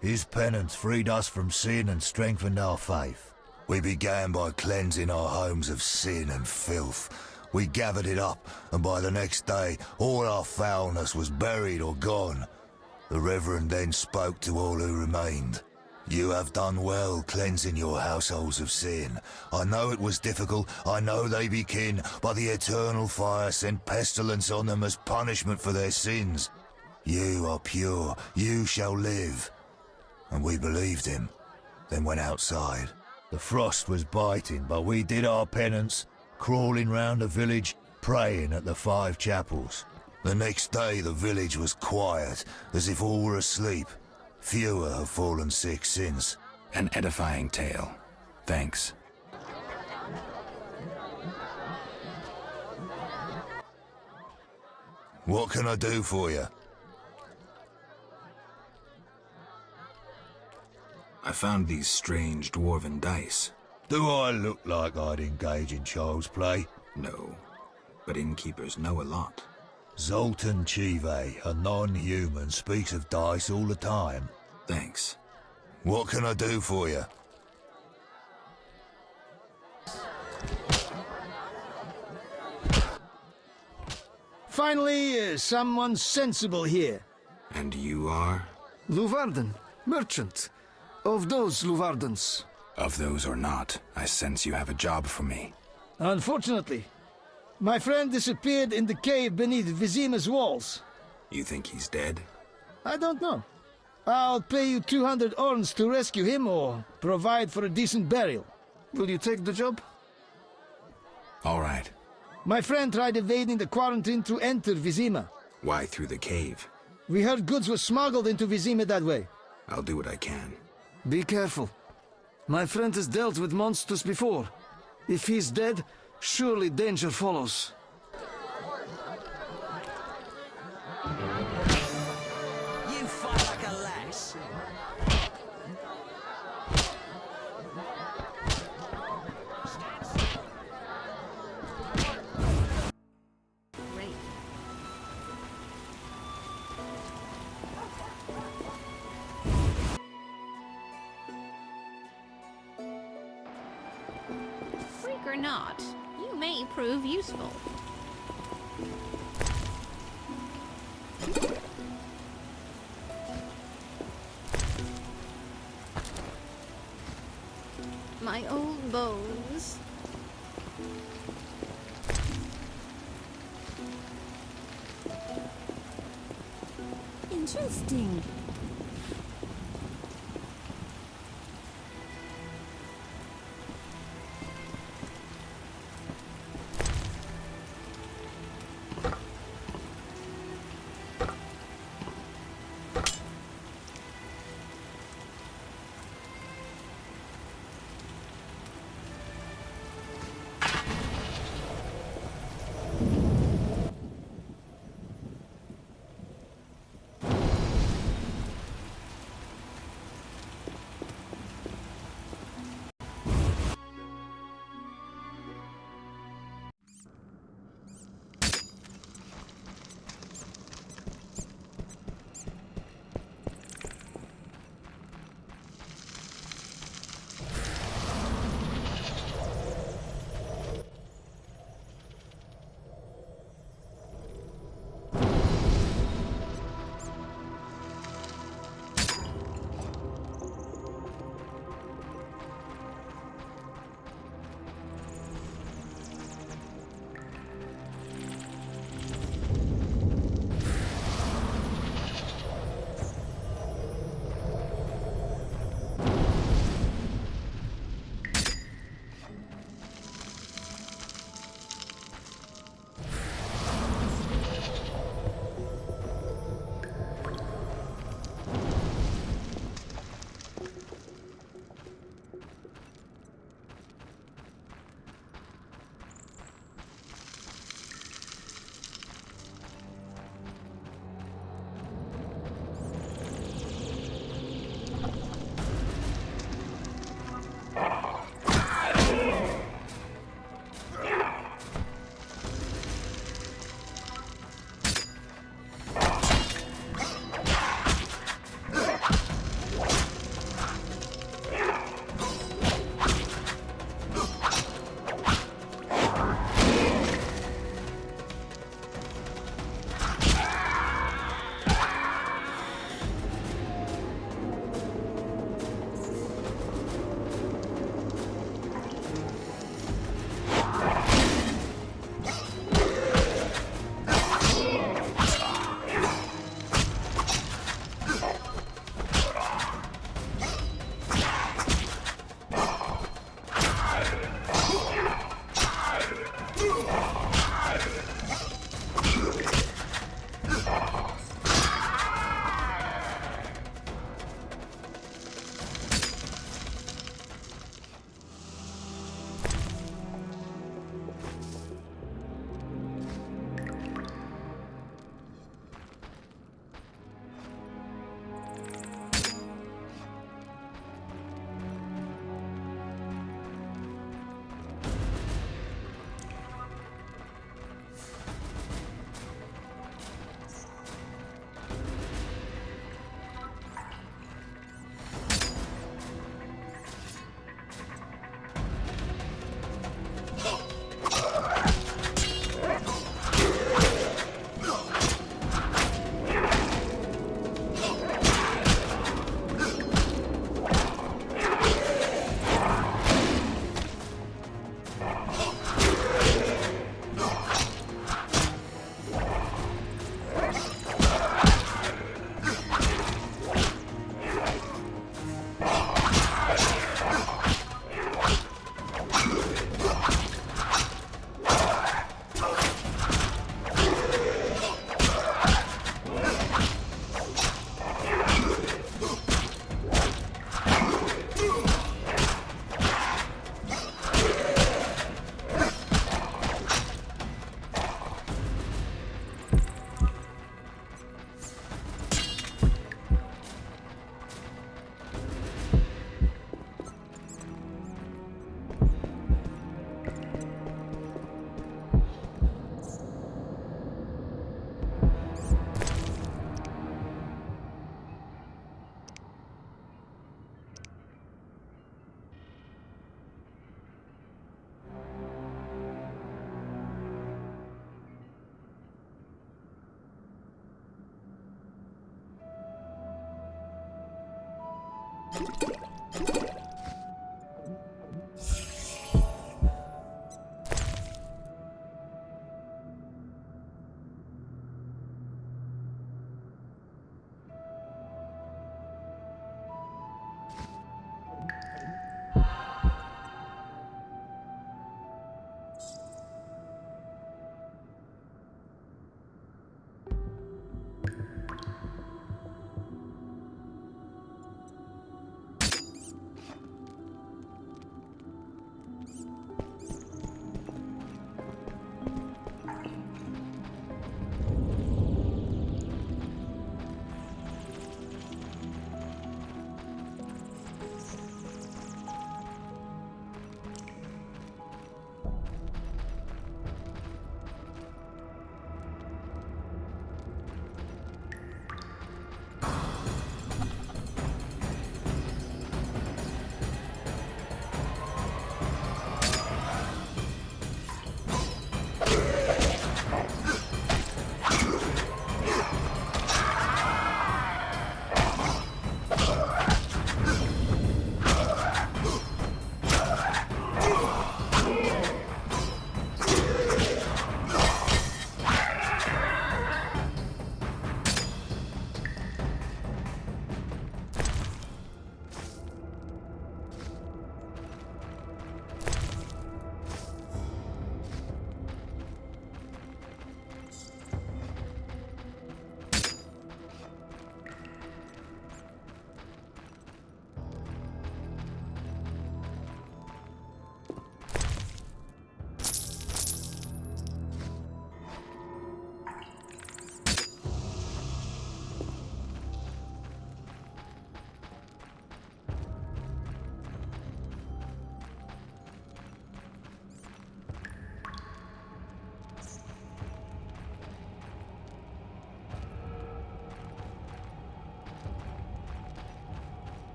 His penance freed us from sin and strengthened our faith. We began by cleansing our homes of sin and filth. We gathered it up, and by the next day, all our foulness was buried or gone. The Reverend then spoke to all who remained. You have done well cleansing your households of sin. I know it was difficult, I know they be kin, but the eternal fire sent pestilence on them as punishment for their sins. You are pure, you shall live. And we believed him, then went outside. The frost was biting, but we did our penance, crawling round the village, praying at the 5 chapels. The next day the village was quiet, as if all were asleep. Fewer have fallen sick since. An edifying tale. Thanks. What can I do for you? I found these strange dwarven dice. Do I look like I'd engage in child's play? No, but innkeepers know a lot. Zoltan Chive, a non-human, speaks of dice all the time. Thanks. What can I do for you? Finally, someone sensible here. And you are? Luvarden, merchant. Of those Luvardens. Of those or not, I sense you have a job for me. Unfortunately. My friend disappeared in the cave beneath Vizima's walls. You think he's dead? I don't know. I'll pay you 200 orns to rescue him or provide for a decent burial. Will you take the job? All right. My friend tried evading the quarantine to enter Vizima. Why through the cave? We heard goods were smuggled into Vizima that way. I'll do what I can. Be careful. My friend has dealt with monsters before. If he's dead, surely danger follows. You fight like a lass. Freak or not, you may prove useful. My old bones. Interesting.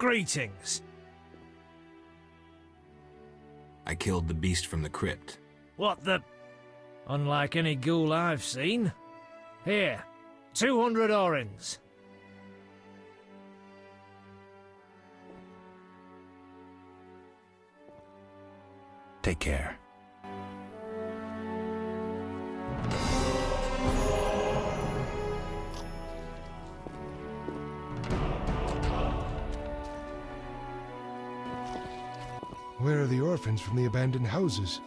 Greetings. I killed the beast from the crypt. What the... Unlike any ghoul I've seen. Here, 200 orens. Take care. Where are the orphans from the abandoned houses?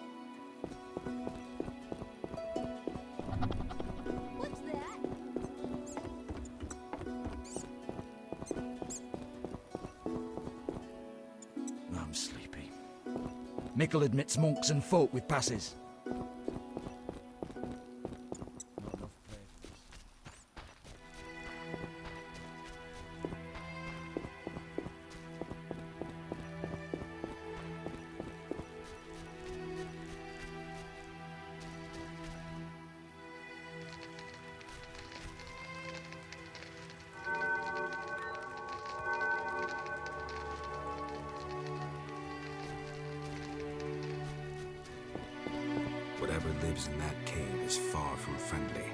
I'm sleepy. Mickle admits monks and folk with passes. Whatever lives in that cave is far from friendly.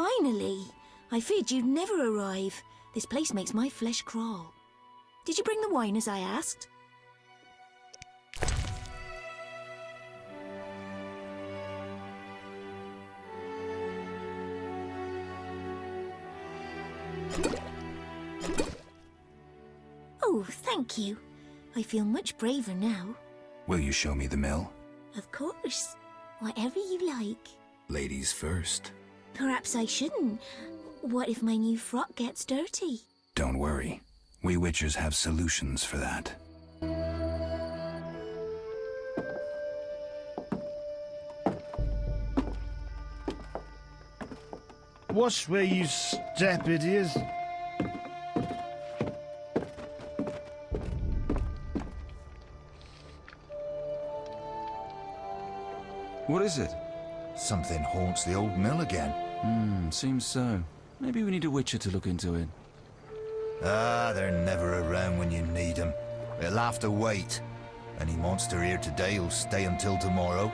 Finally! I feared you'd never arrive. This place makes my flesh crawl. Did you bring the wine as I asked? Oh, thank you. I feel much braver now. Will you show me the mill? Of course. Whatever you like. Ladies first. Perhaps I shouldn't. What if my new frock gets dirty? Don't worry. We Witchers have solutions for that. Watch where you step, idiots. What is it? Something haunts the old mill again. Seems so. Maybe we need a Witcher to look into it. Ah, they're never around when you need them. They'll have to wait. Any monster here today will stay until tomorrow.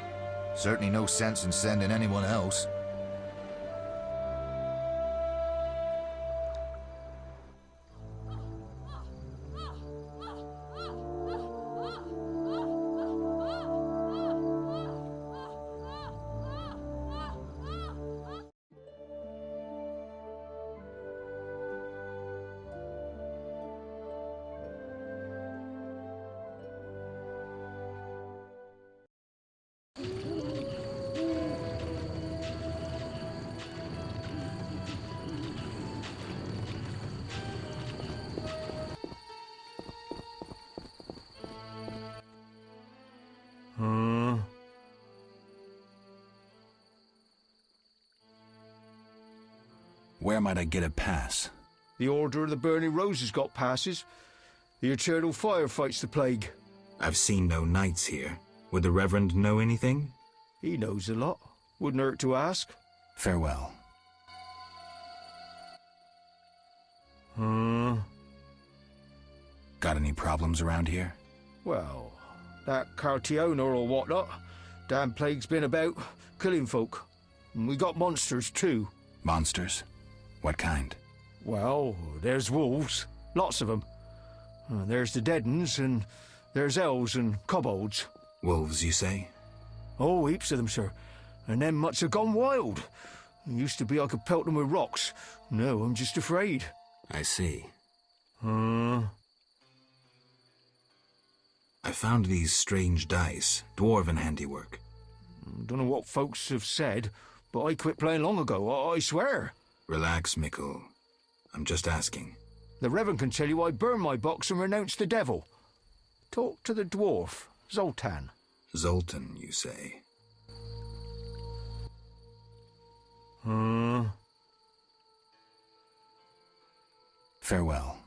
Certainly no sense in sending anyone else. Where might I get a pass? The Order of the Burning Roses got passes. The Eternal Fire fights the plague. I've seen no knights here. Would the Reverend know anything? He knows a lot. Wouldn't hurt to ask. Farewell. Got any problems around here? Well, that Cartiona or whatnot. Damn plague's been about, killing folk. And we got monsters too. Monsters? What kind? Well, there's wolves. Lots of them. There's the dead uns, and there's elves and kobolds. Wolves, you say? Oh, heaps of them, sir. And them much have gone wild. It used to be I could pelt them with rocks. No, I'm just afraid. I see. I found these strange dice, dwarven handiwork. Don't know what folks have said, but I quit playing long ago, I swear. Relax, Mikkel. I'm just asking. The Reverend can tell you I burned my box and renounced the devil. Talk to the dwarf, Zoltan. Zoltan, you say? Farewell.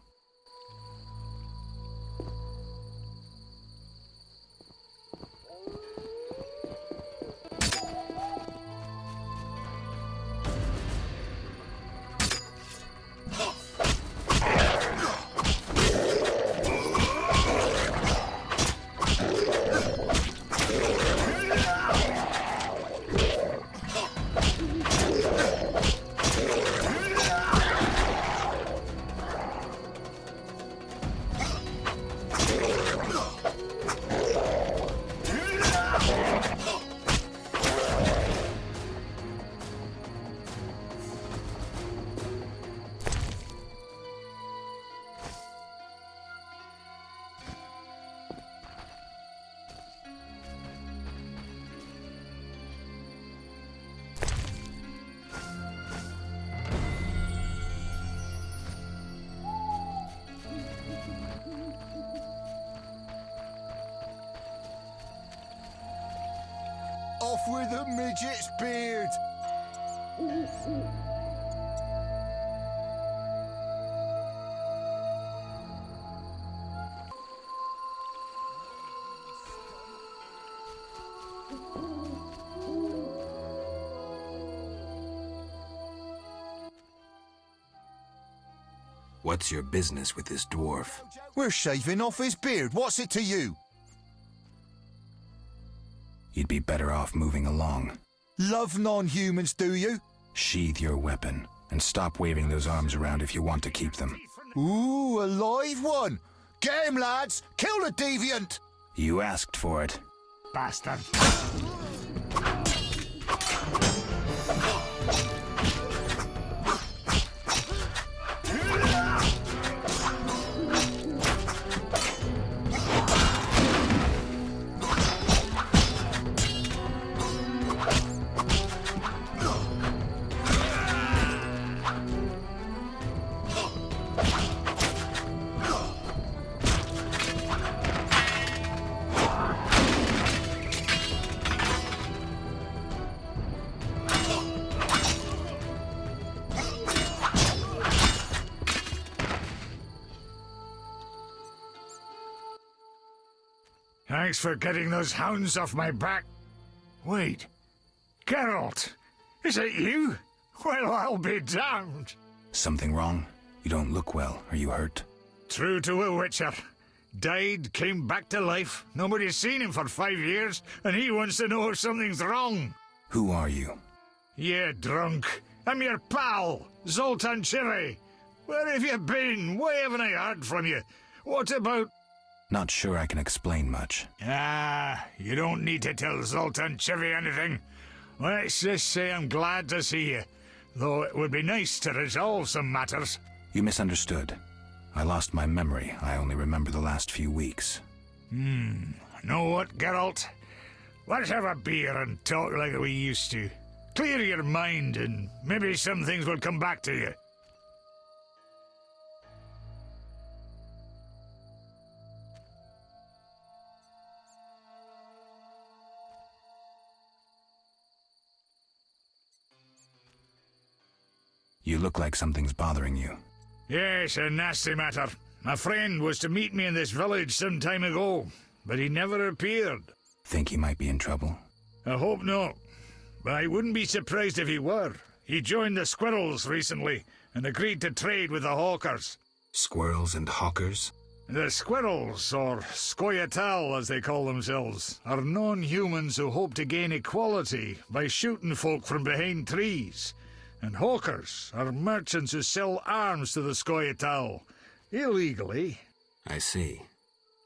Off with the midget's beard! What's your business with this dwarf? We're shaving off his beard. What's it to you? You'd be better off moving along. Love non-humans, do you? Sheathe your weapon, and stop waving those arms around if you want to keep them. Ooh, a live one! Get him, lads! Kill the deviant! You asked for it. Bastard. Thanks for getting those hounds off my back. Wait, Geralt, is it you? Well, I'll be damned. Something wrong? You don't look well. Are you hurt? True to a witcher. Died, came back to life. Nobody's seen him for 5 years, and he wants to know if something's wrong. Who are you? Yeah, drunk. I'm your pal, Zoltan Chivy. Where have you been? Why haven't I heard from you? What about... Not sure I can explain much. Ah, you don't need to tell Zoltan Chivy anything. Let's just say I'm glad to see you, though it would be nice to resolve some matters. You misunderstood. I lost my memory. I only remember the last few weeks. Know what, Geralt? Let's have a beer and talk like we used to. Clear your mind and maybe some things will come back to you. You look like something's bothering you. Yes, a nasty matter. My friend was to meet me in this village some time ago, but he never appeared. Think he might be in trouble? I hope not, but I wouldn't be surprised if he were. He joined the Squirrels recently and agreed to trade with the Hawkers. Squirrels and hawkers? The Squirrels, or Scoia'tael as they call themselves, are non-humans who hope to gain equality by shooting folk from behind trees. And hawkers are merchants who sell arms to the Scoia'tael, illegally. I see.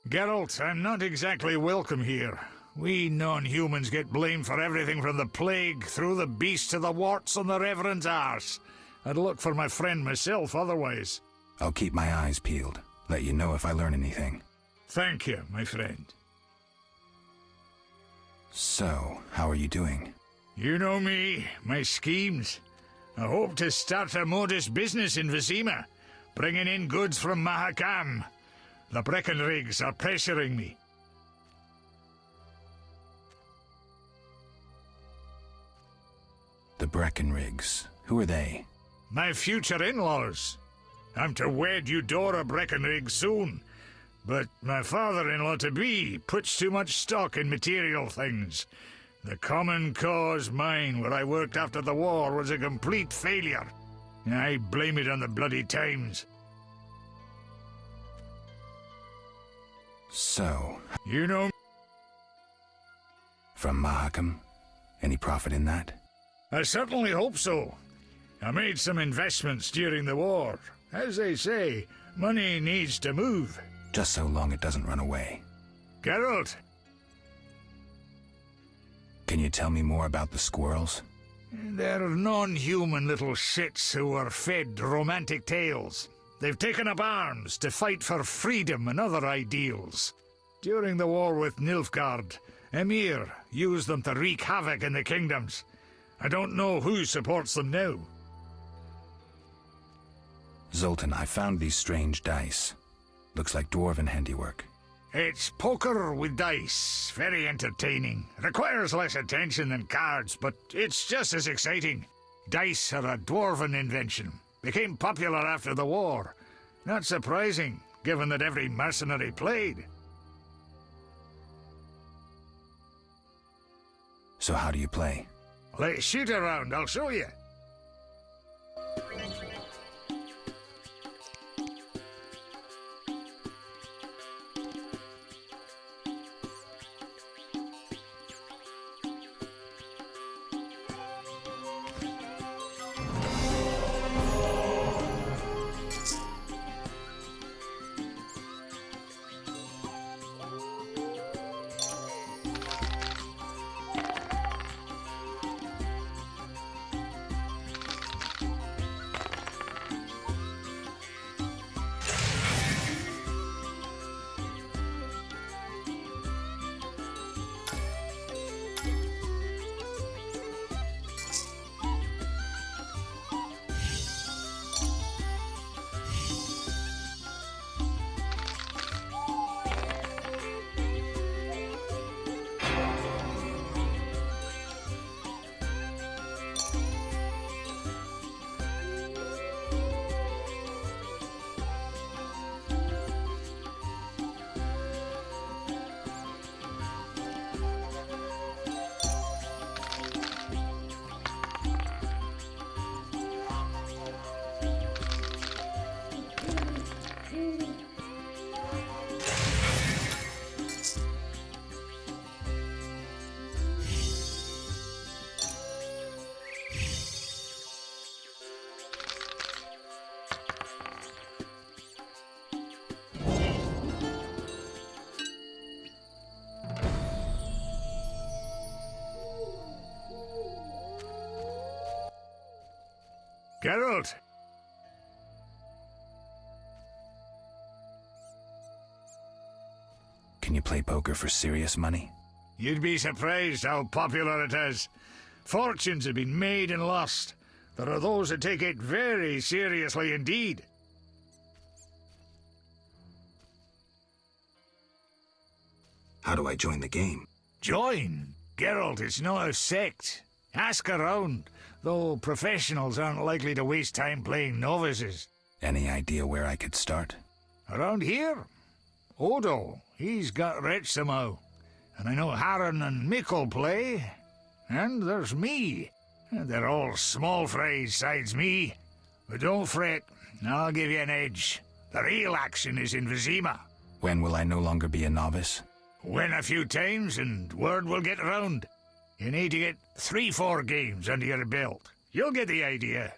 Geralt, I'm not exactly welcome here. We non-humans get blamed for everything from the plague through the beast to the warts on the Reverend's arse. I'd look for my friend myself otherwise. I'll keep my eyes peeled. Let you know if I learn anything. Thank you, my friend. So, how are you doing? You know me, my schemes. I hope to start a modest business in Vizima, bringing in goods from Mahakam. The Breckenrigs are pressuring me. The Breckenrigs. Who are they? My future in-laws. I'm to wed Eudora Breckenrig soon, but my father-in-law-to-be puts too much stock in material things. The Common Cause mine, where I worked after the war, was a complete failure. I blame it on the bloody times. So... You know... From Mahakam? Any profit in that? I certainly hope so. I made some investments during the war. As they say, money needs to move. Just so long it doesn't run away. Geralt! Can you tell me more about the squirrels? They're non-human little shits who are fed romantic tales. They've taken up arms to fight for freedom and other ideals. During the war with Nilfgaard, Emir used them to wreak havoc in the kingdoms. I don't know who supports them now. Zoltan, I found these strange dice. Looks like dwarven handiwork. It's poker with dice. Very entertaining. Requires less attention than cards, but it's just as exciting. Dice are a dwarven invention. Became popular after the war. Not surprising, given that every mercenary played. So how do you play? Let's shoot around, I'll show you. Geralt! Can you play poker for serious money? You'd be surprised how popular it is. Fortunes have been made and lost. There are those that take it very seriously indeed. How do I join the game? Join? Geralt, it's not a sect. Ask around, though professionals aren't likely to waste time playing novices. Any idea where I could start? Around here? Odo, he's got rich somehow. And I know Harren and Mikkel play. And there's me. They're all small fries sides me. But don't fret, I'll give you an edge. The real action is in Vizima. When will I no longer be a novice? Win a few times and word will get around. You need to get 3-4 games under your belt. You'll get the idea.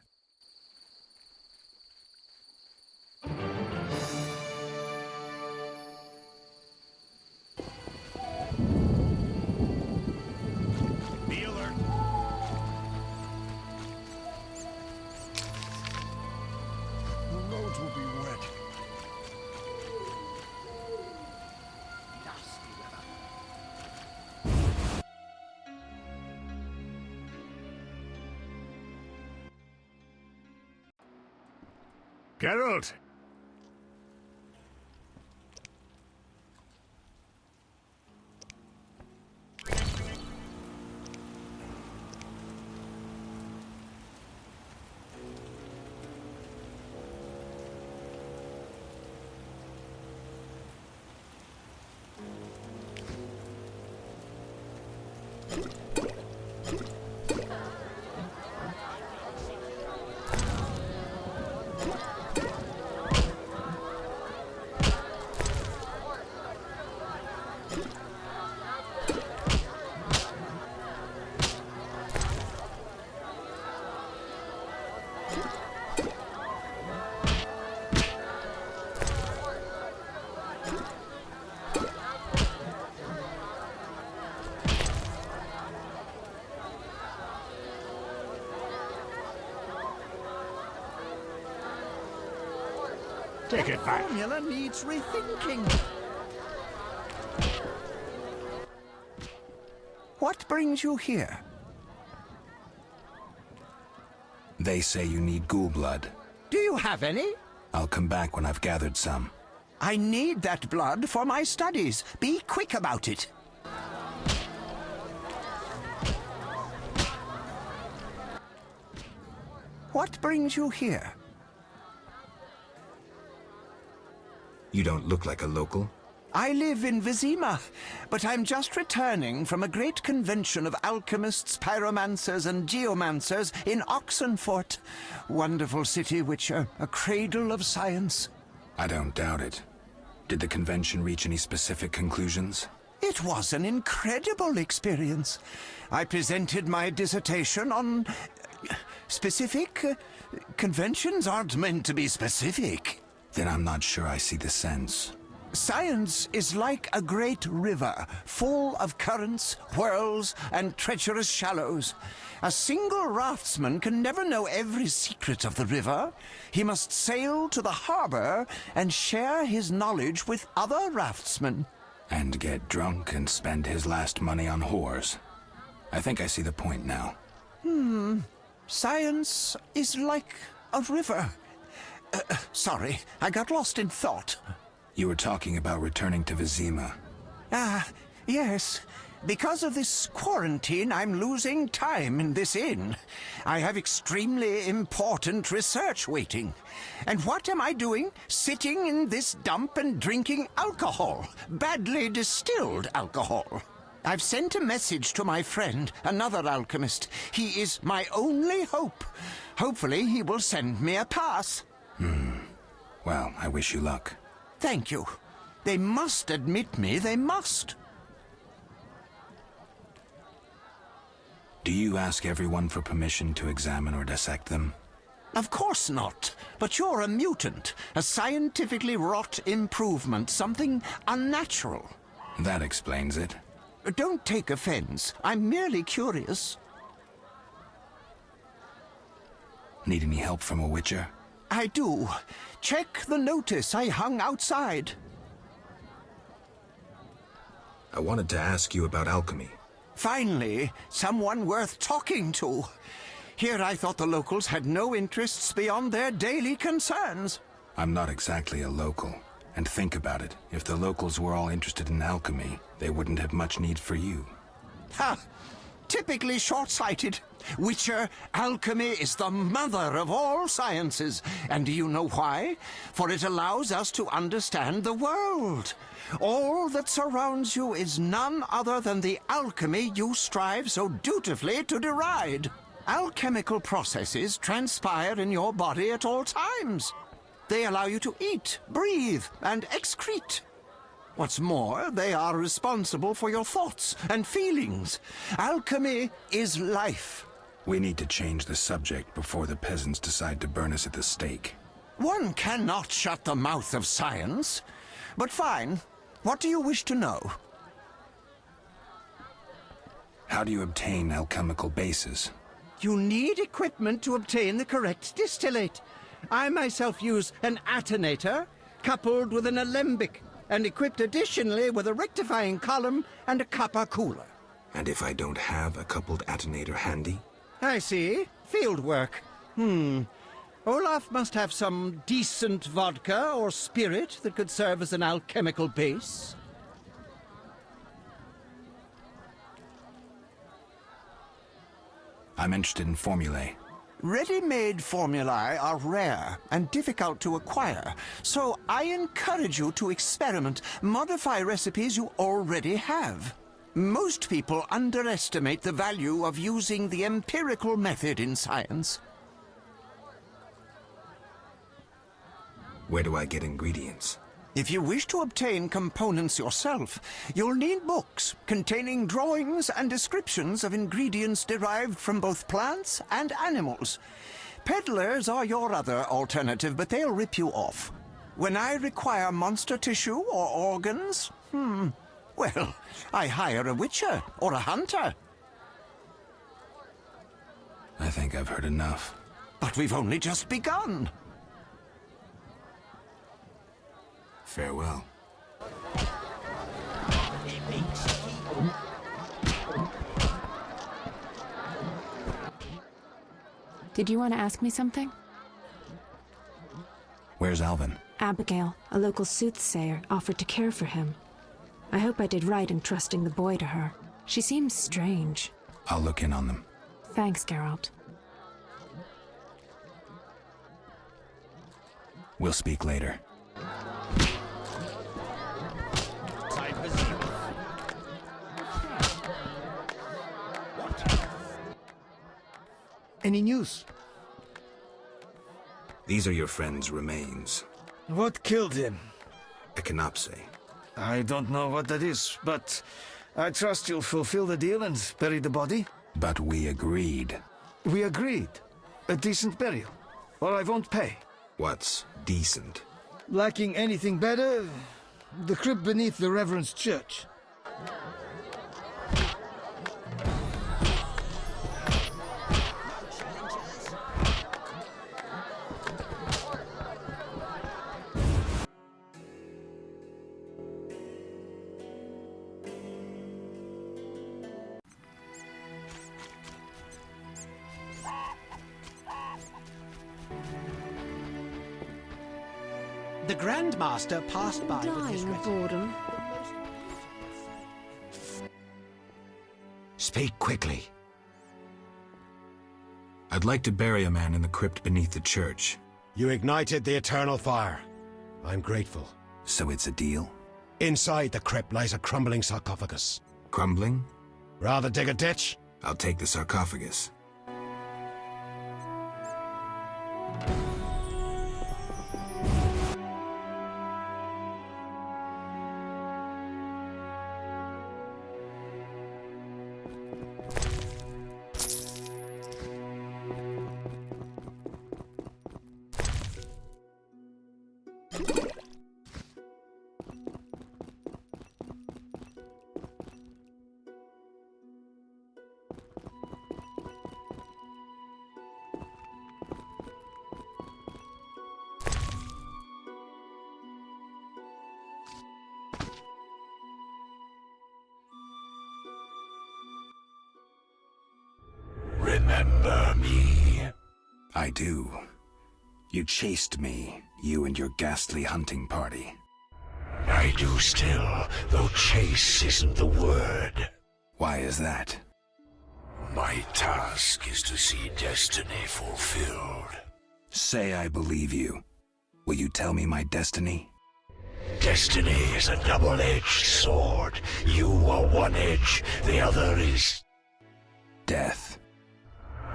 Be alert. The roads will be wet. Geralt! Take it back. The formula needs rethinking. What brings you here? They say you need ghoul blood. Do you have any? I'll come back when I've gathered some. I need that blood for my studies. Be quick about it. What brings you here? You don't look like a local. I live in Vizima, but I'm just returning from a great convention of alchemists, pyromancers, and geomancers in Oxenfurt. Wonderful city, which a cradle of science. I don't doubt it. Did the convention reach any specific conclusions? It was an incredible experience. I presented my dissertation on specific. Conventions aren't meant to be specific. Then I'm not sure I see the sense. Science is like a great river, full of currents, whirls, and treacherous shallows. A single raftsman can never know every secret of the river. He must sail to the harbor and share his knowledge with other raftsmen. And get drunk and spend his last money on whores. I think I see the point now. Science is like a river. Sorry, I got lost in thought. You were talking about returning to Vizima. Yes. Because of this quarantine, I'm losing time in this inn. I have extremely important research waiting. And what am I doing? Sitting in this dump and drinking alcohol. Badly distilled alcohol. I've sent a message to my friend, another alchemist. He is my only hope. Hopefully he will send me a pass. Well, I wish you luck. Thank you. They must admit me, they must. Do you ask everyone for permission to examine or dissect them? Of course not. But you're a mutant, a scientifically wrought improvement, something unnatural. That explains it. Don't take offense. I'm merely curious. Need any help from a witcher? I do. Check the notice I hung outside. I wanted to ask you about alchemy. Finally, someone worth talking to. Here I thought the locals had no interests beyond their daily concerns. I'm not exactly a local. And think about it. If the locals were all interested in alchemy, they wouldn't have much need for you. Ha! Typically short-sighted. Witcher, alchemy is the mother of all sciences. And do you know why? For it allows us to understand the world. All that surrounds you is none other than the alchemy you strive so dutifully to deride. Alchemical processes transpire in your body at all times. They allow you to eat, breathe, and excrete. What's more, they are responsible for your thoughts and feelings. Alchemy is life. We need to change the subject before the peasants decide to burn us at the stake. One cannot shut the mouth of science. But fine. What do you wish to know? How do you obtain alchemical bases? You need equipment to obtain the correct distillate. I myself use an attenator, coupled with an alembic, and equipped additionally with a rectifying column and a copper cooler. And if I don't have a coupled attenator handy? I see. Field work. Olaf must have some decent vodka or spirit that could serve as an alchemical base. I'm interested in formulae. Ready-made formulae are rare and difficult to acquire, so I encourage you to experiment, modify recipes you already have. Most people underestimate the value of using the empirical method in science. Where do I get ingredients? If you wish to obtain components yourself, you'll need books containing drawings and descriptions of ingredients derived from both plants and animals. Peddlers are your other alternative, but they'll rip you off. When I require monster tissue or organs, well, I hire a witcher or a hunter. I think I've heard enough. But we've only just begun. Farewell. Did you want to ask me something? Where's Alvin? Abigail, a local soothsayer, offered to care for him. I hope I did right in trusting the boy to her. She seems strange. I'll look in on them. Thanks, Geralt. We'll speak later. Any news? These are your friend's remains. What killed him? Echinopse. I don't know what that is, but I trust you'll fulfill the deal and bury the body. But we agreed. We agreed. A decent burial. Or I won't pay. What's decent? Lacking anything better, the crypt beneath the Reverend's church. The Grandmaster passed by with his Dying of boredom. Speak quickly. I'd like to bury a man in the crypt beneath the church. You ignited the eternal fire. I'm grateful. So it's a deal? Inside the crypt lies a crumbling sarcophagus. Crumbling? Rather dig a ditch? I'll take the sarcophagus. remember me? I do. You chased me, you and your ghastly hunting party. I do still, though chase isn't the word. Why is that? My task is to see destiny fulfilled. Say I believe you. Will you tell me my destiny? Destiny is a double-edged sword. You are one edge, the other is... death.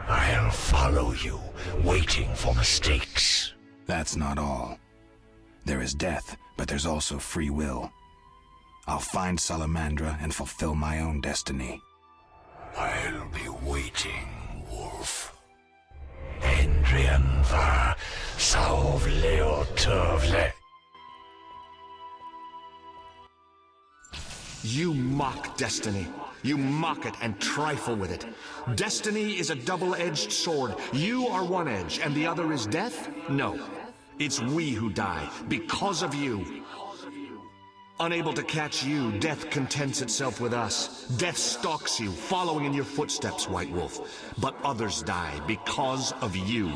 I'll follow you, waiting for mistakes. That's not all. There is death, but there's also free will. I'll find Salamandra and fulfill my own destiny. I'll be waiting, Wolf. Endrian va sauvleo turvle. You mock destiny. You mock it and trifle with it. Destiny is a double-edged sword. You are one edge, and the other is death? No. It's we who die, because of you. Unable to catch you, death contents itself with us. Death stalks you, following in your footsteps, White Wolf. But others die because of you.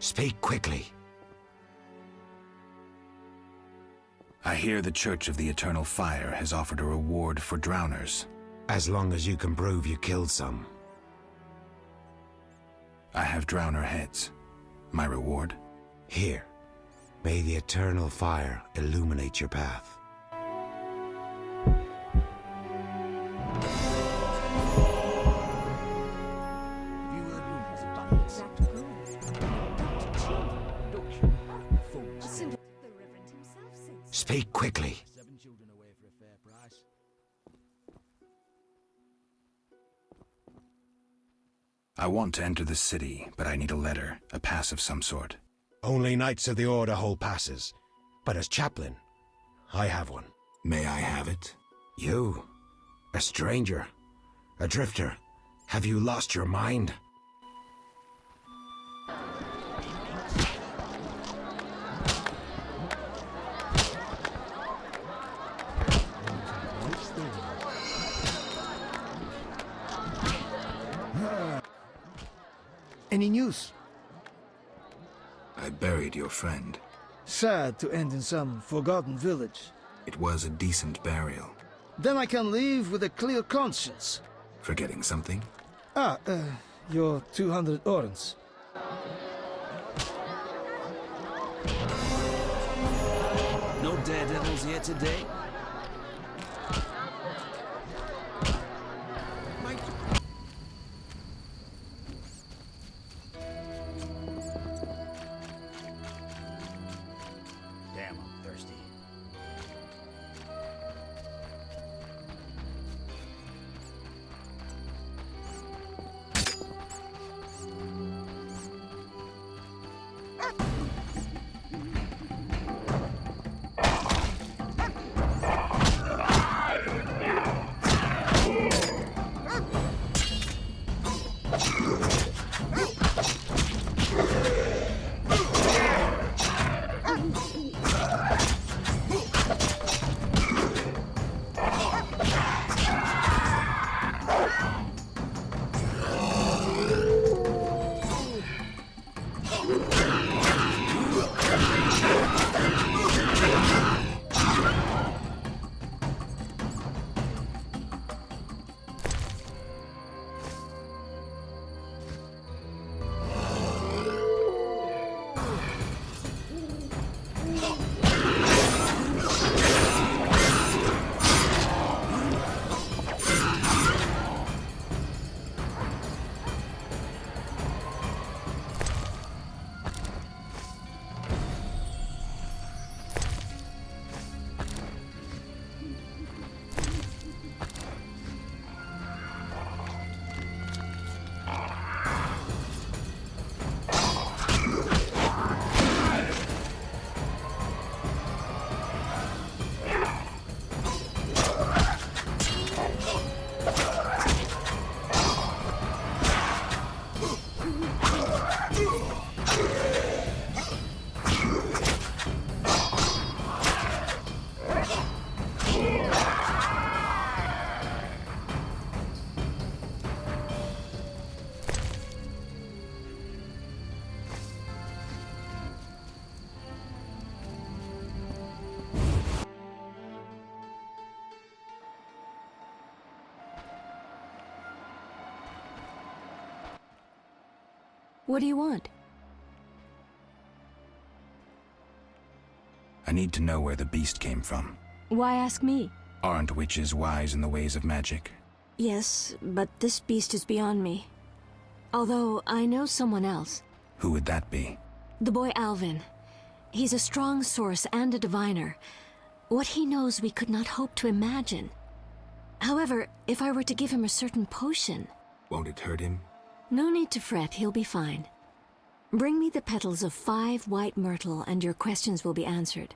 Speak quickly. I hear the Church of the Eternal Fire has offered a reward for drowners. As long as you can prove you killed some. I have drowner heads. My reward? Here. May the Eternal Fire illuminate your path. Speak quickly. I want to enter the city, but I need a letter, a pass of some sort. Only Knights of the Order hold passes. But as chaplain, I have one. May I have it? You? A stranger? A drifter? Have you lost your mind? Any news? I buried your friend. Sad to end in some forgotten village. It was a decent burial. Then I can leave with a clear conscience. Forgetting something? Your 200 orens. No daredevils here today? Damn, I'm thirsty. What do you want? I need to know where the beast came from. Why ask me? Aren't witches wise in the ways of magic? Yes, but this beast is beyond me. Although I know someone else. Who would that be? The boy Alvin. He's a strong source and a diviner. What he knows we could not hope to imagine. However, if I were to give him a certain potion... Won't it hurt him? No need to fret, he'll be fine. Bring me the petals of 5 white myrtle and your questions will be answered.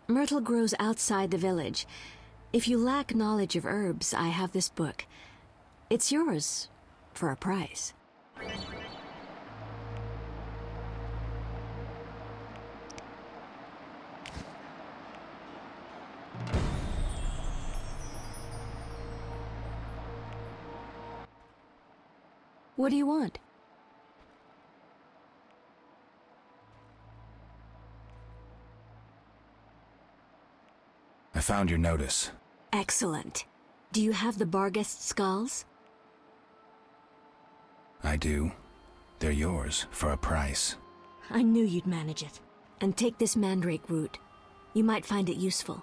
Myrtle grows outside the village. If you lack knowledge of herbs, I have this book. It's yours, for a price. What do you want? I found your notice. Excellent. Do you have the Barghest skulls? I do. They're yours, for a price. I knew you'd manage it. And take this mandrake root. You might find it useful.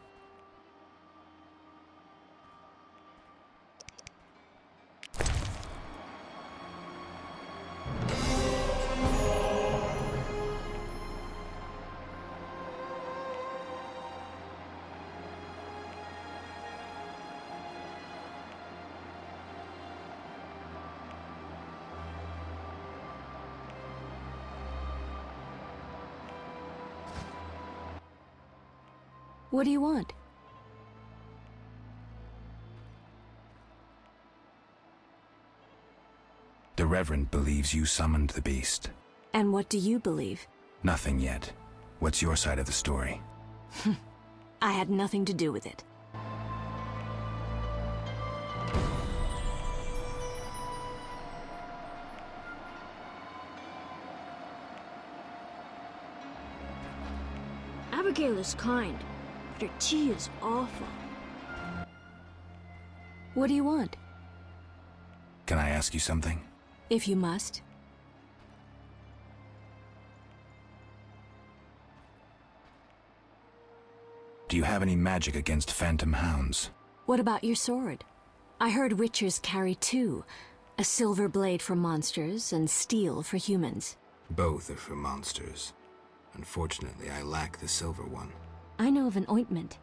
What do you want? The Reverend believes you summoned the beast. And what do you believe? Nothing yet. What's your side of the story? I had nothing to do with it. Abigail is kind, but her tea is awful. What do you want? Can I ask you something? If you must. Do you have any magic against phantom hounds? What about your sword? I heard witchers carry 2. A silver blade for monsters and steel for humans. Both are for monsters. Unfortunately, I lack the silver one. I know of an ointment.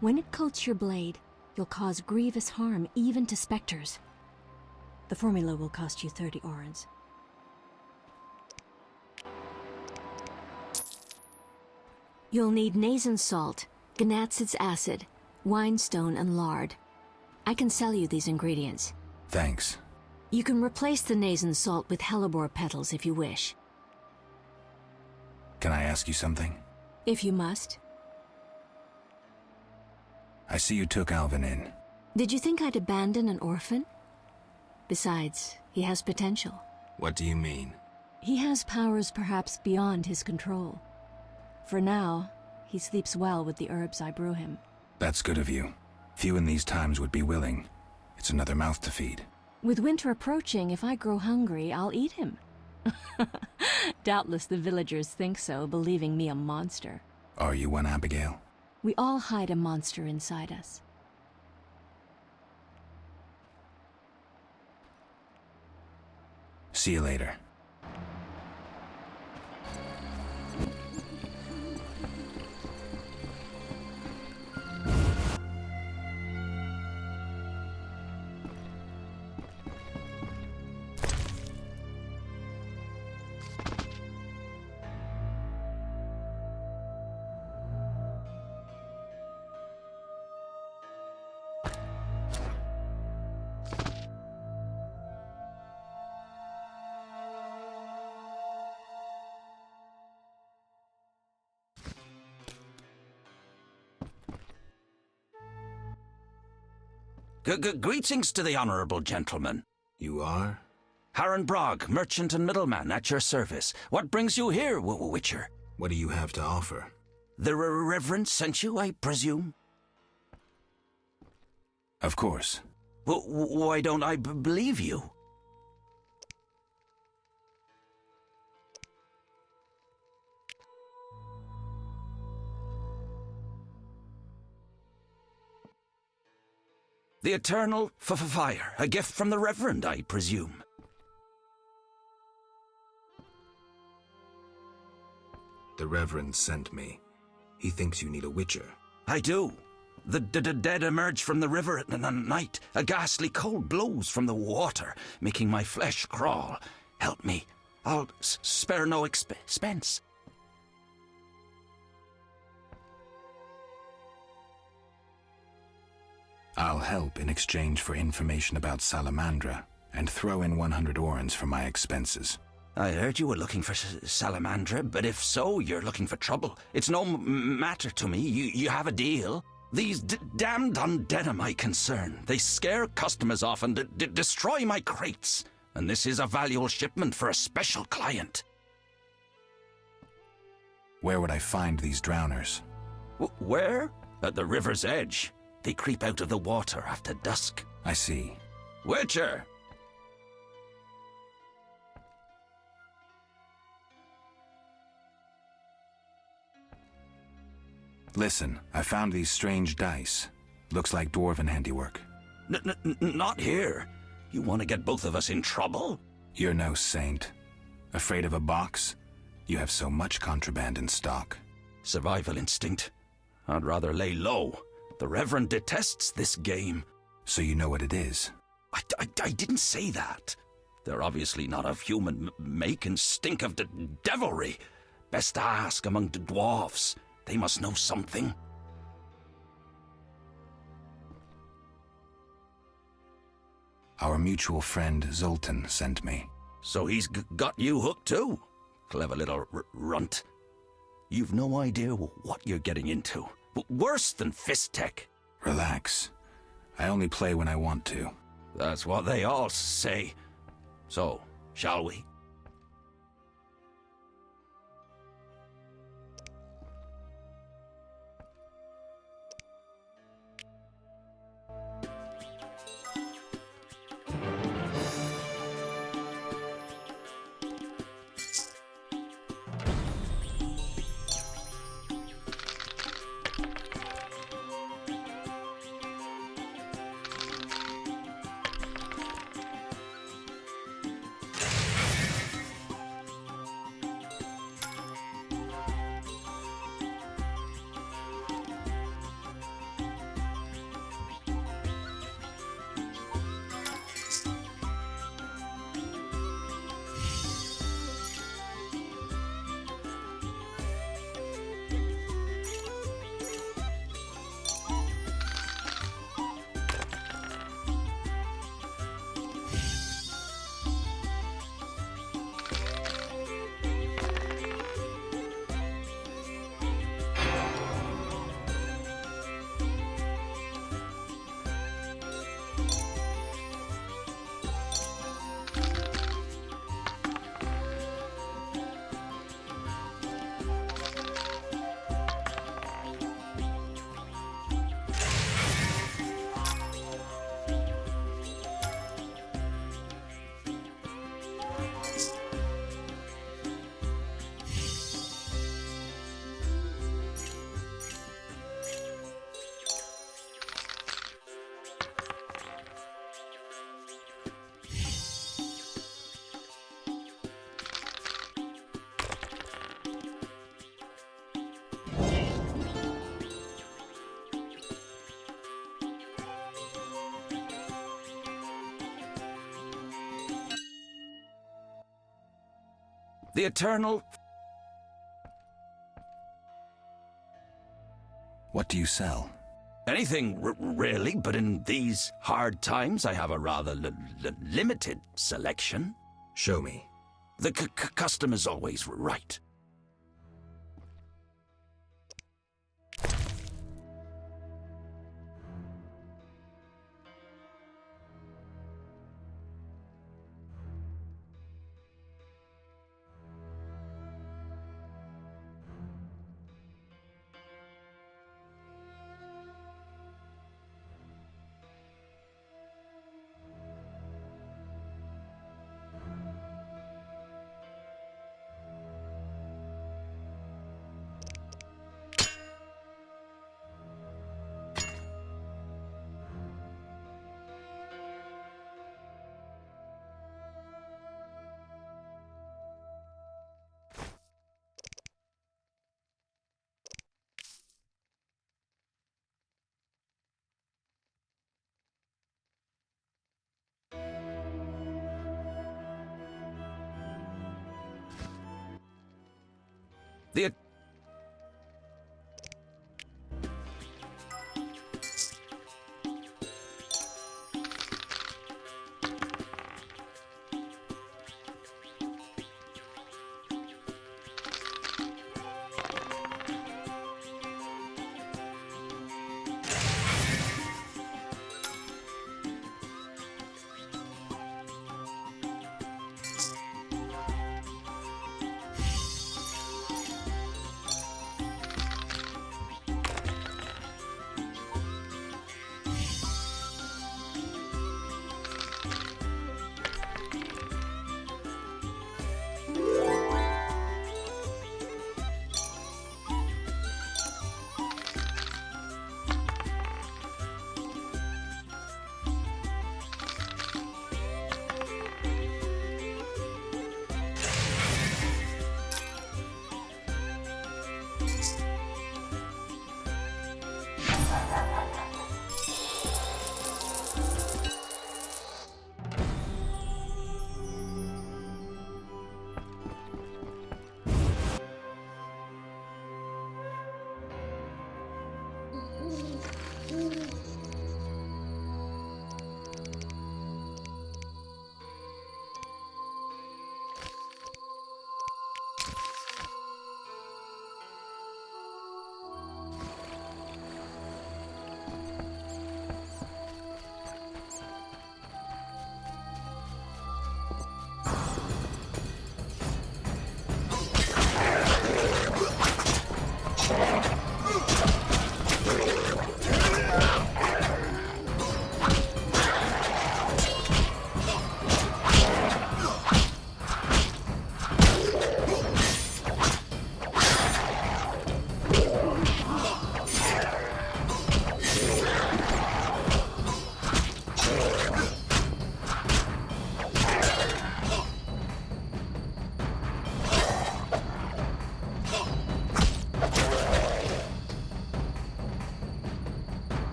When it coats your blade, you'll cause grievous harm even to specters. The formula will cost you 30 orens. You'll need Nazen salt, Gnatzid's acid, winestone, and lard. I can sell you these ingredients. Thanks. You can replace the Nazen salt with hellebore petals if you wish. Can I ask you something? If you must. I see you took Alvin in. Did you think I'd abandon an orphan? Besides, he has potential. What do you mean? He has powers perhaps beyond his control. For now, he sleeps well with the herbs I brew him. That's good of you. Few in these times would be willing. It's another mouth to feed. With winter approaching, if I grow hungry, I'll eat him. Doubtless the villagers think so, believing me a monster. Are you one, Abigail? We all hide a monster inside us. See you later. Greetings to the honourable gentleman. You are? Harren Brog, merchant and middleman, at your service. What brings you here, Witcher? What do you have to offer? The Reverend sent you, I presume? Of course. Why don't I believe you? The eternal fire. A gift from the Reverend, I presume. The Reverend sent me. He thinks you need a witcher. I do. The dead emerge from the river at night. A ghastly cold blows from the water, making my flesh crawl. Help me. I'll spare no expense. I'll help in exchange for information about Salamandra, and throw in 100 orens for my expenses. I heard you were looking for Salamandra, but if so, you're looking for trouble. It's no matter to me. You have a deal. These damned undead are my concern. They scare customers off and destroy my crates. And this is a valuable shipment for a special client. Where would I find these drowners? Where? At the river's edge. They creep out of the water after dusk. I see. Witcher! Listen, I found these strange dice. Looks like dwarven handiwork. Not here. You want to get both of us in trouble? You're no saint. Afraid of a box? You have so much contraband in stock. Survival instinct. I'd rather lay low. The Reverend detests this game. So you know what it is? I didn't say that. They're obviously not of human make and stink of the devilry. Best to ask among the dwarves. They must know something. Our mutual friend Zoltan sent me. So he's got you hooked too? Clever little runt. You've no idea what you're getting into. Worse than fist tech. Relax. I only play when I want to. That's what they all say. So, shall we? The eternal... What do you sell? Anything, really, but in these hard times I have a rather limited selection. Show me. The customer's always right. The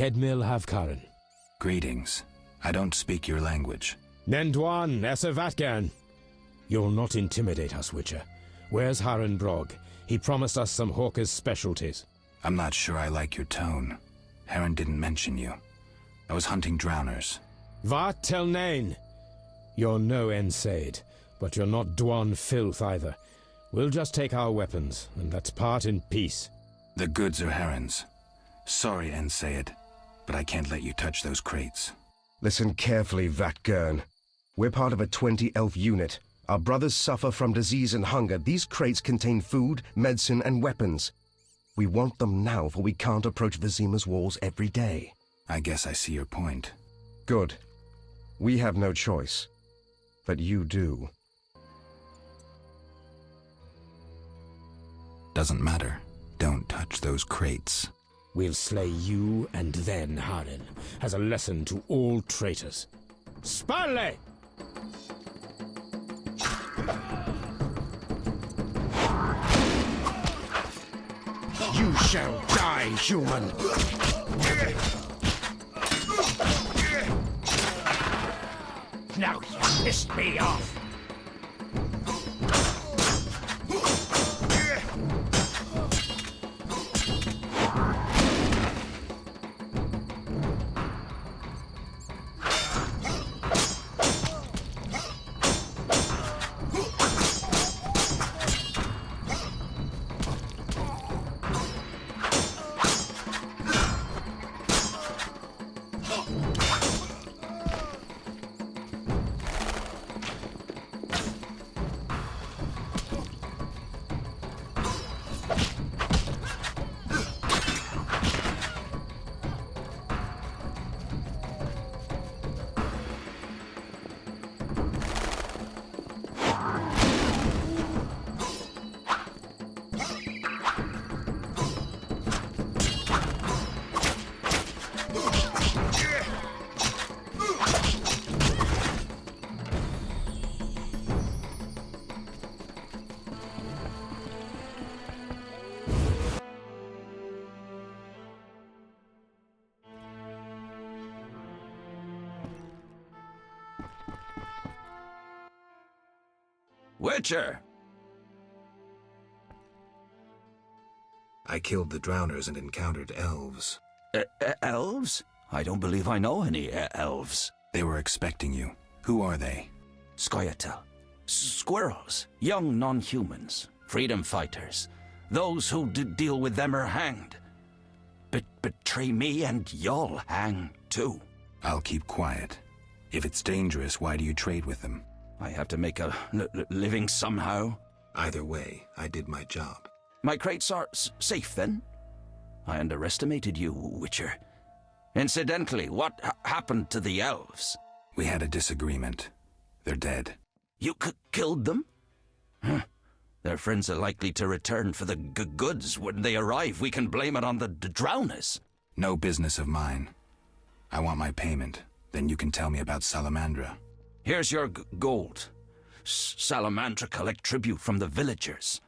Kedmil Havkaran. Greetings. I don't speak your language. Nendwan Esavatgan. You'll not intimidate us, Witcher. Where's Haran Brog? He promised us some hawker's specialties. I'm not sure I like your tone. Haran didn't mention you. I was hunting drowners. Vat tel nain. You're no Ensaid, but you're not Dwan filth either. We'll just take our weapons, and let's part in peace. The goods are Haran's. Sorry, Ensaid, but I can't let you touch those crates. Listen carefully, Vatgern. We're part of a 20-elf unit. Our brothers suffer from disease and hunger. These crates contain food, medicine, and weapons. We want them now, for we can't approach Vizima's walls every day. I guess I see your point. Good. We have no choice. But you do. Doesn't matter. Don't touch those crates. We'll slay you and then Harin, as a lesson to all traitors. Sparley! You shall die, human! Now you pissed me off. Witcher! I killed the drowners and encountered elves. Elves? I don't believe I know any elves. They were expecting you. Who are they? Scoia'tael. Squirrels. Young non-humans. Freedom fighters. Those who deal with them are hanged. Betray me and you'll hang too. I'll keep quiet. If it's dangerous, why do you trade with them? I have to make a living somehow. Either way, I did my job. My crates are safe then? I underestimated you, Witcher. Incidentally, what happened to the elves? We had a disagreement. They're dead. You killed them? Their friends are likely to return for the goods. When they arrive, we can blame it on the drowners. No business of mine. I want my payment. Then you can tell me about Salamandra. Here's your gold. Salamandra collect tribute from the villagers.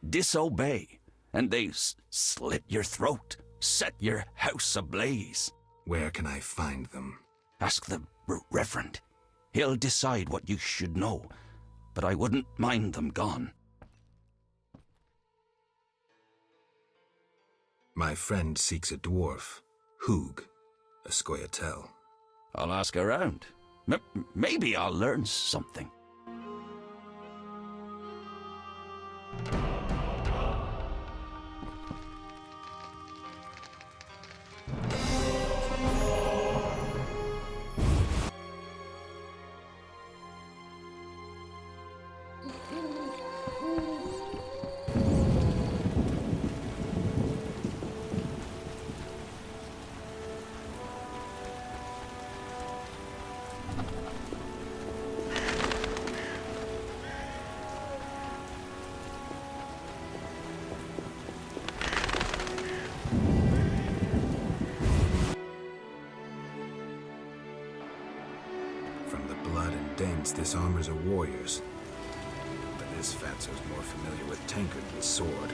Disobey, and they slit your throat, set your house ablaze. Where can I find them? Ask the Reverend. He'll decide what you should know, but I wouldn't mind them gone. My friend seeks a dwarf, Hoog, a Scoia'tael. I'll ask around. Maybe I'll learn something. This armor's a warrior's. But this fatso's more familiar with tankard than sword.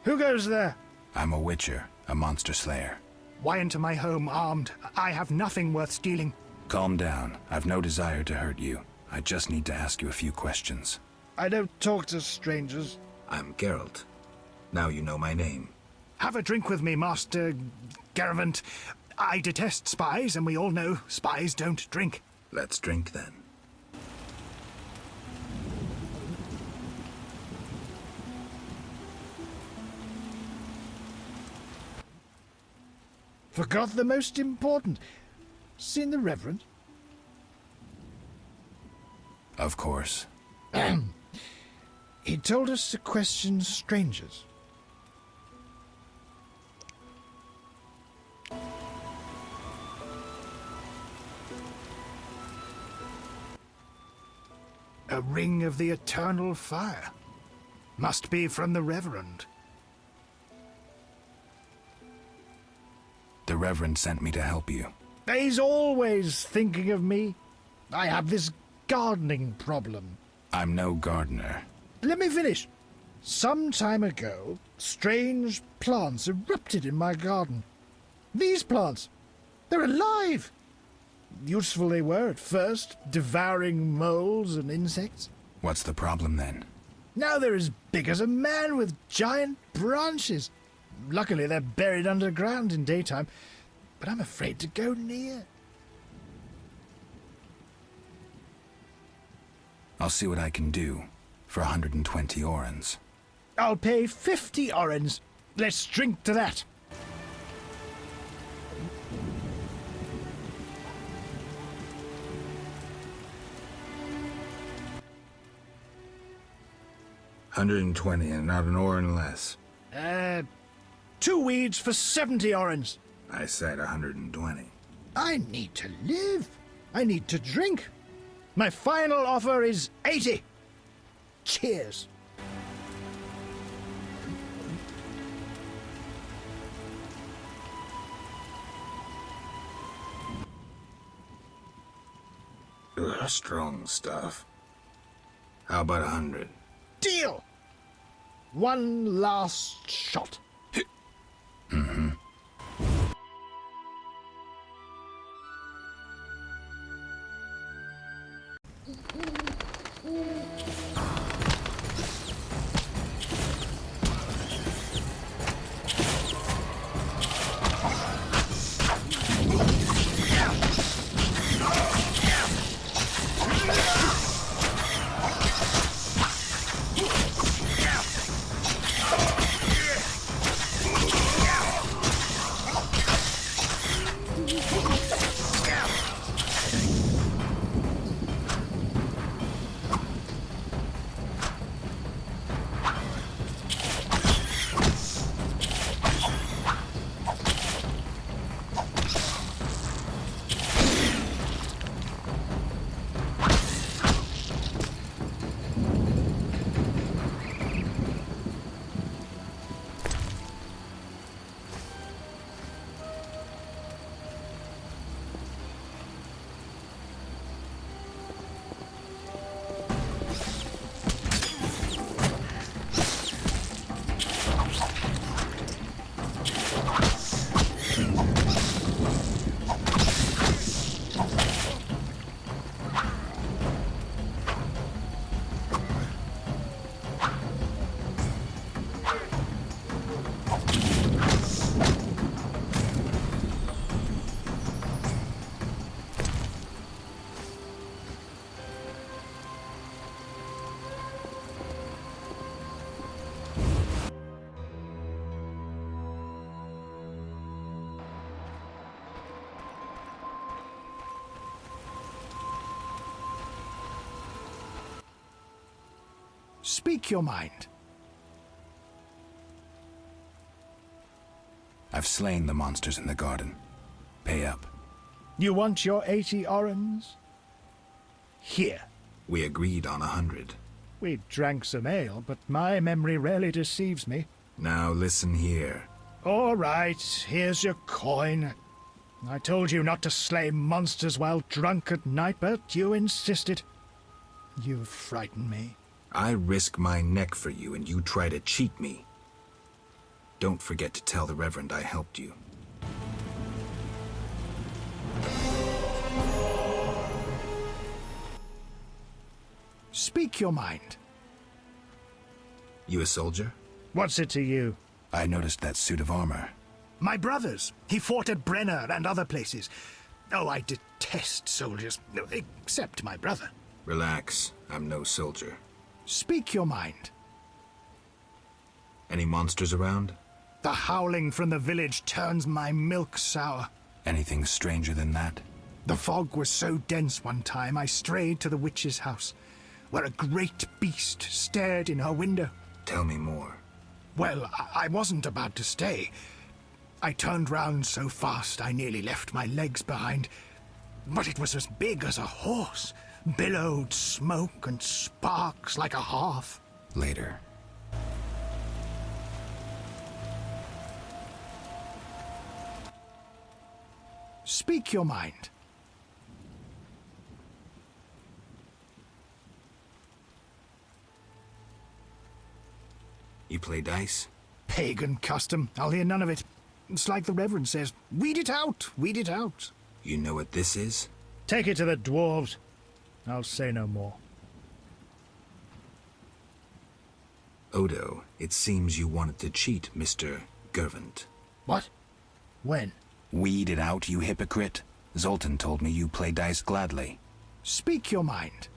Who goes there? I'm a witcher, a monster slayer. Why into my home armed? I have nothing worth stealing. Calm down. I've no desire to hurt you. I just need to ask you a few questions. I don't talk to strangers. I'm Geralt. Now you know my name. Have a drink with me, Master Garavant. I detest spies, and we all know spies don't drink. Let's drink then. Forgot the most important. Seen the Reverend? Of course. He told us to question strangers. A ring of the eternal fire. Must be from the Reverend. The Reverend sent me to help you. He's always thinking of me. I have this gardening problem. I'm no gardener. Let me finish. Some time ago, strange plants erupted in my garden. These plants, they're alive. Useful they were at first, devouring moles and insects. What's the problem then? Now they're as big as a man with giant branches. Luckily, they're buried underground in daytime, but I'm afraid to go near. I'll see what I can do for 120 orens. I'll pay 50 orens. Let's drink to that. $120 and not an oren less. 2 weeds for 70 orens. I said 120. I need to live. I need to drink. My final offer is 80. Cheers. Ugh, strong stuff. How about 100? Deal. One last shot. Mm-hmm. Speak your mind. I've slain the monsters in the garden. Pay up. You want your 80 orens? Here. We agreed on 100. We drank some ale, but my memory rarely deceives me. Now listen here. All right, here's your coin. I told you not to slay monsters while drunk at night, but you insisted. You frighten me. I risk my neck for you, and you try to cheat me. Don't forget to tell the Reverend I helped you. Speak your mind. You a soldier? What's it to you? I noticed that suit of armor. My brother's. He fought at Brenner and other places. Oh, I detest soldiers, except my brother. Relax. I'm no soldier. Speak your mind. Any monsters around? The howling from the village turns my milk sour. Anything stranger than that? The fog was so dense one time I strayed to the witch's house, where a great beast stared in her window. Tell me more. Well, I wasn't about to stay. I turned round so fast I nearly left my legs behind. But it was as big as a horse, billowed smoke and sparks like a hearth. Later. Speak your mind. You play dice? Pagan custom. I'll hear none of it. It's like the Reverend says, weed it out, weed it out. You know what this is? Take it to the dwarves. I'll say no more. Odo, it seems you wanted to cheat Mr. Gervant. What? When? Weed it out, you hypocrite. Zoltan told me you play dice gladly. Speak your mind.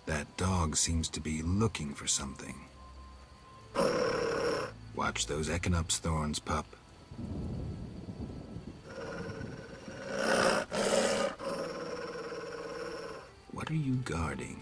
That dog seems to be looking for something. Watch those Echinop's thorns, pup. What are you guarding?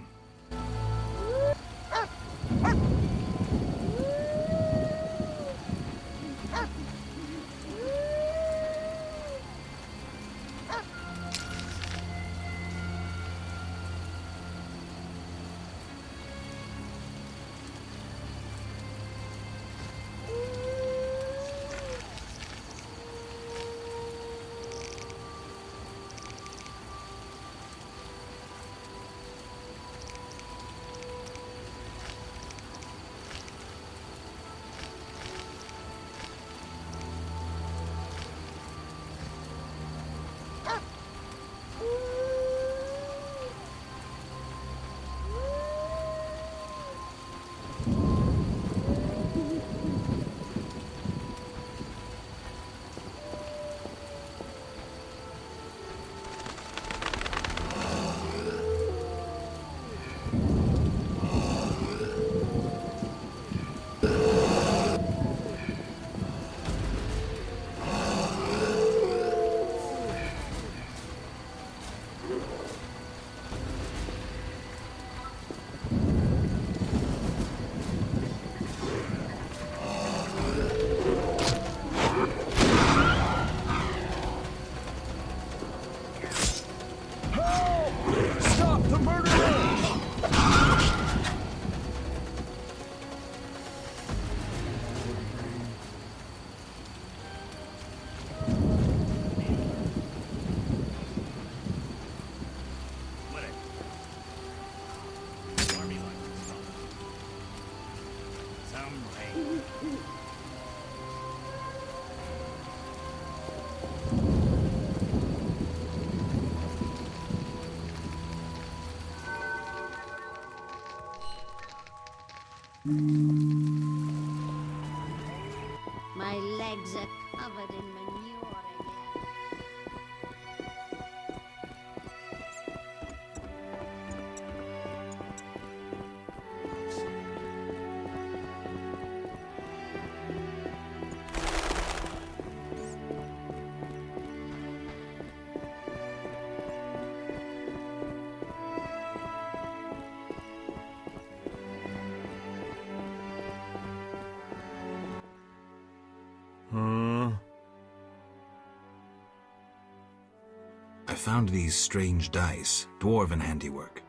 I found these strange dice, dwarven handiwork.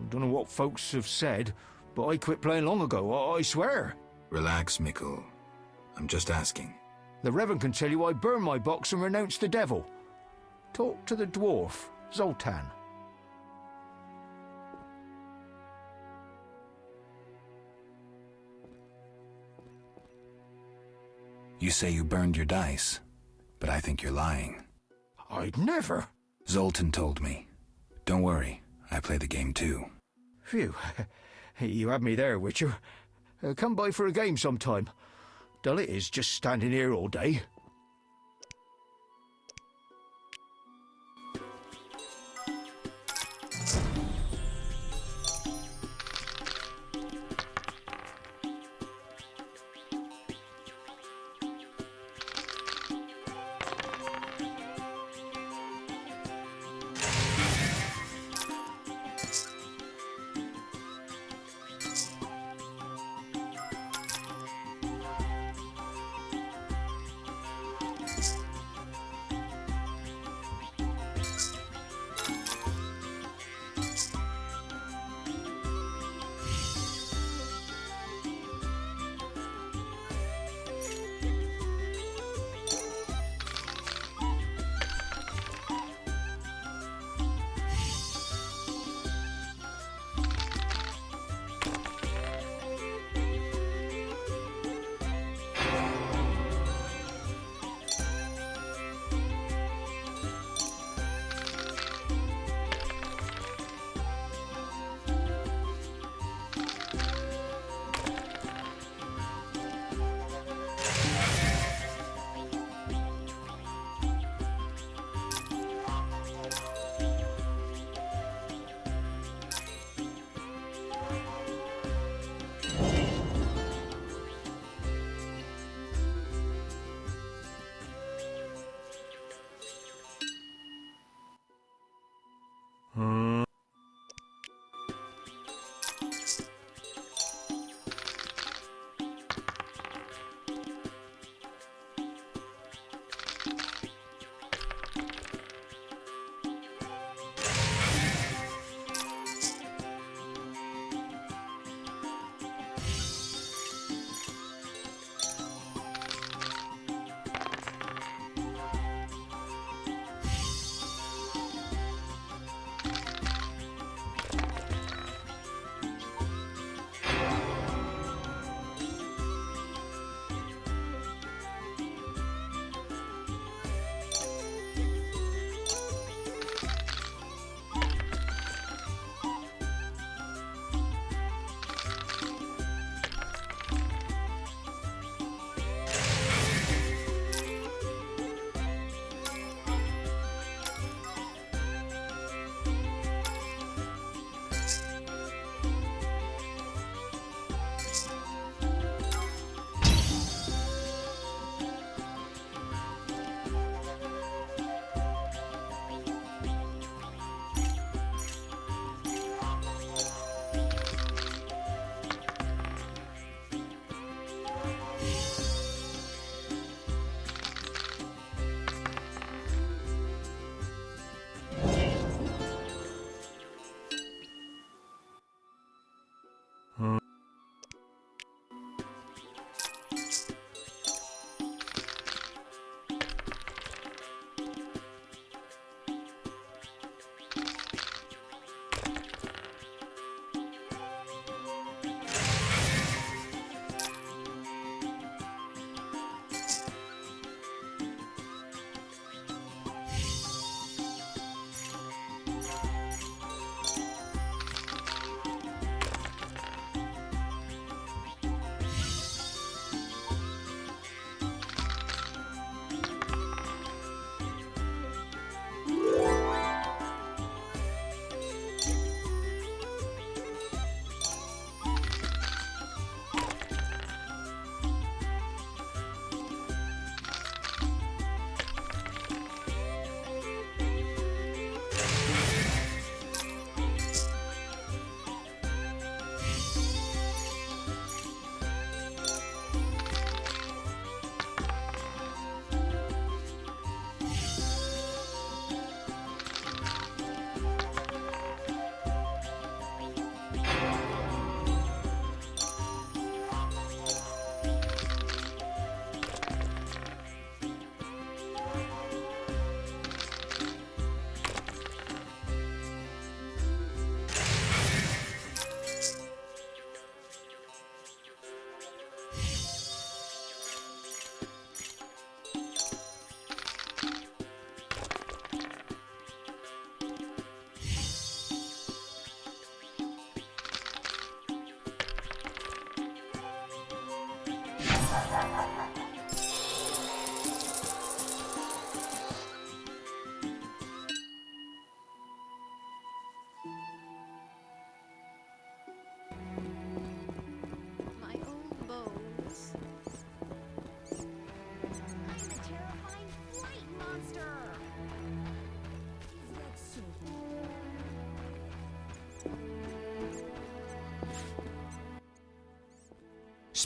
Don't know what folks have said, but I quit playing long ago, I swear. Relax, Mikkel. I'm just asking. The Reverend can tell you I burned my box and renounced the devil. Talk to the dwarf, Zoltan. You say you burned your dice, but I think you're lying. I'd never. Zoltan told me. Don't worry, I play the game too. Phew. You had me there, Witcher. Come by for a game sometime. Dull it is just standing here all day.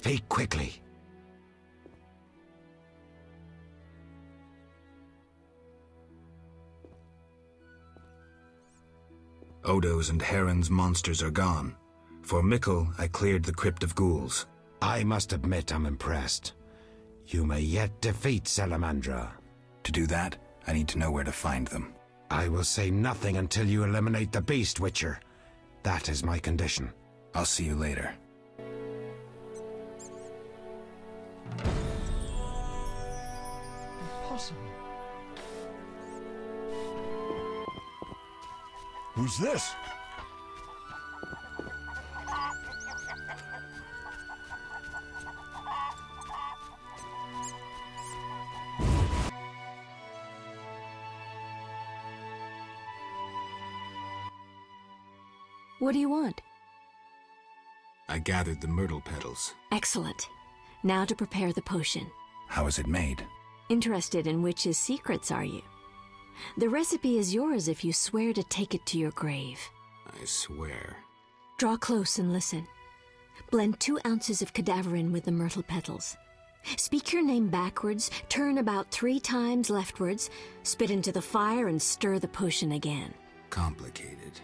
Speak quickly. Odo's and Heron's monsters are gone. For Mickle, I cleared the Crypt of Ghouls. I must admit I'm impressed. You may yet defeat Salamandra. To do that, I need to know where to find them. I will say nothing until you eliminate the Beast Witcher. That is my condition. I'll see you later. Impossible. Who's this? What do you want? I gathered the myrtle petals. Excellent. Now to prepare the potion. How is it made? Interested in witches' secrets, are you? The recipe is yours if you swear to take it to your grave. I swear. Draw close and listen. Blend 2 ounces of cadaverine with the myrtle petals. Speak your name backwards, turn about 3 times leftwards, spit into the fire and stir the potion again. Complicated.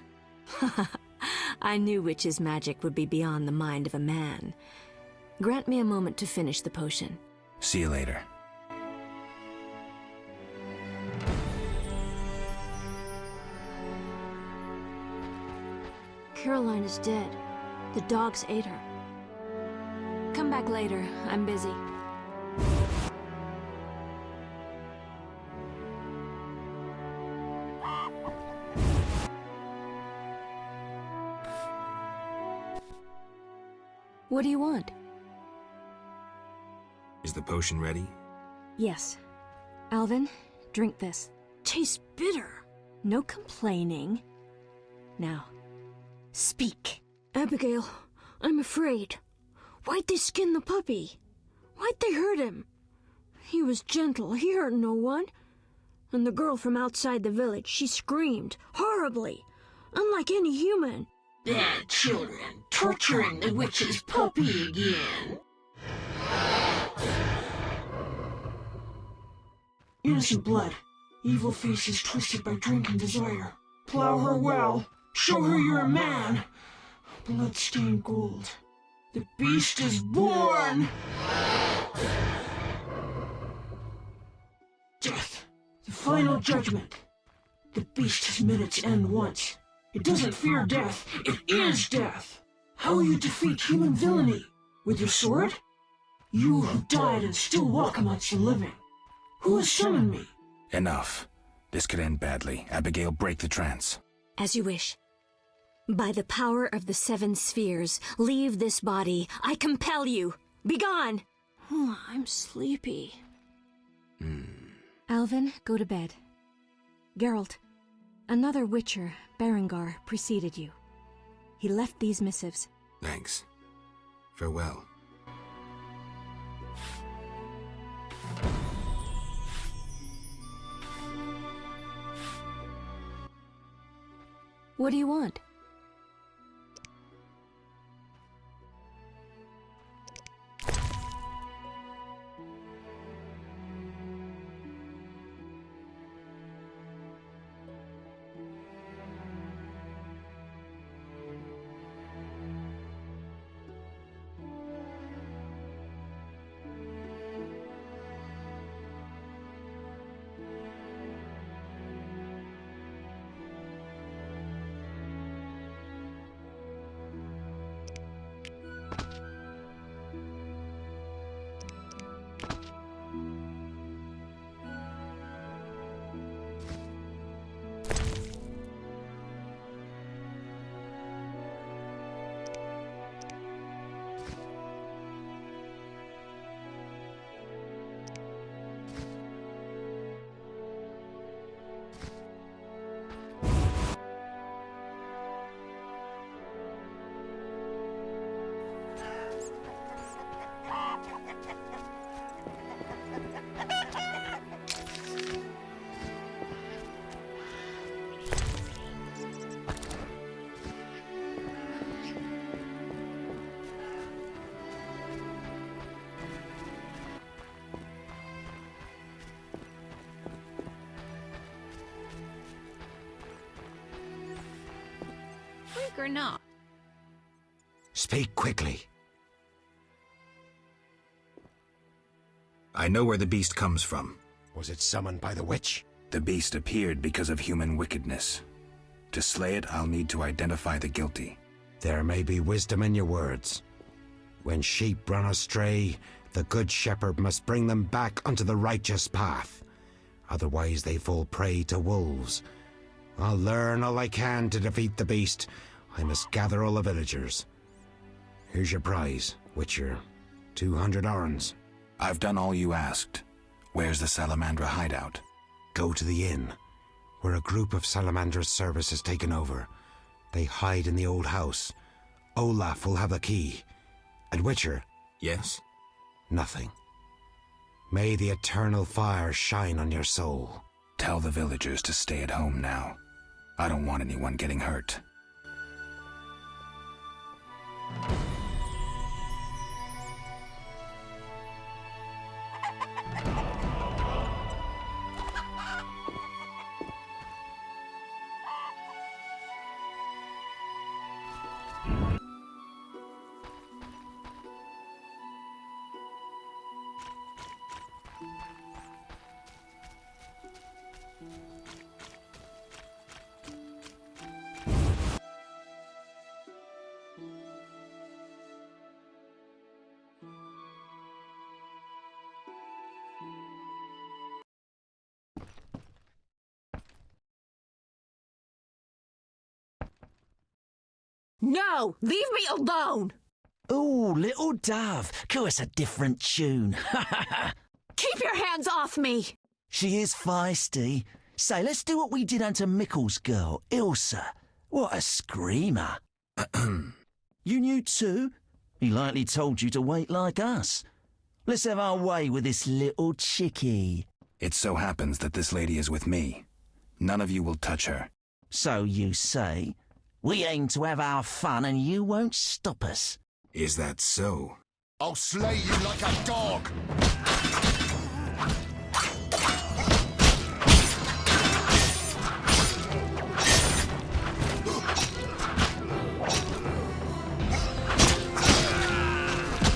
I knew witches' magic would be beyond the mind of a man. Grant me a moment to finish the potion. See you later. Caroline is dead. The dogs ate her. Come back later. I'm busy. What do you want? Is the potion ready? Yes. Alvin, drink this. Tastes bitter. No complaining. Now, speak. Abigail, I'm afraid. Why'd they skin the puppy? Why'd they hurt him? He was gentle. He hurt no one. And the girl from outside the village, she screamed horribly, unlike any human. Bad children torturing the witch's puppy again. Innocent blood. Evil faces twisted by drink and desire. Plow her well. Show her you're a man. Blood-stained gold. The beast is born! Death. The final judgment. The beast has met its end once. It doesn't fear death. It is death. How will you defeat human villainy? With your sword? You who died and still walk amongst the living. Who has summoned me? Enough. This could end badly. Abigail, break the trance. As you wish. By the power of the 7 spheres, leave this body. I compel you. Begone! Oh, I'm sleepy. Alvin, go to bed. Geralt, another witcher, Berengar, preceded you. He left these missives. Thanks. Farewell. What do you want? or not? Speak quickly. I know where the beast comes from. Was it summoned by the witch? The beast appeared because of human wickedness. To slay it, I'll need to identify the guilty. There may be wisdom in your words. When sheep run astray, the good shepherd must bring them back onto the righteous path. Otherwise they fall prey to wolves. I'll learn all I can to defeat the beast. I must gather all the villagers. Here's your prize, Witcher. 200 orens. I've done all you asked. Where's the Salamandra hideout? Go to the inn, where a group of Salamandra's service has taken over. They hide in the old house. Olaf will have the key. And Witcher? Yes? Nothing. May the eternal fire shine on your soul. Tell the villagers to stay at home now. I don't want anyone getting hurt. No! Leave me alone! Ooh, little dove. Cue us a different tune. Keep your hands off me! She is feisty. Say, let's do what we did unto Mikkel's girl, Ilsa. What a screamer. You knew too? He likely told you to wait like us. Let's have our way with this little chickie. It so happens that this lady is with me. None of you will touch her. So you say? We aim to have our fun and you won't stop us. Is that so? I'll slay you like a dog!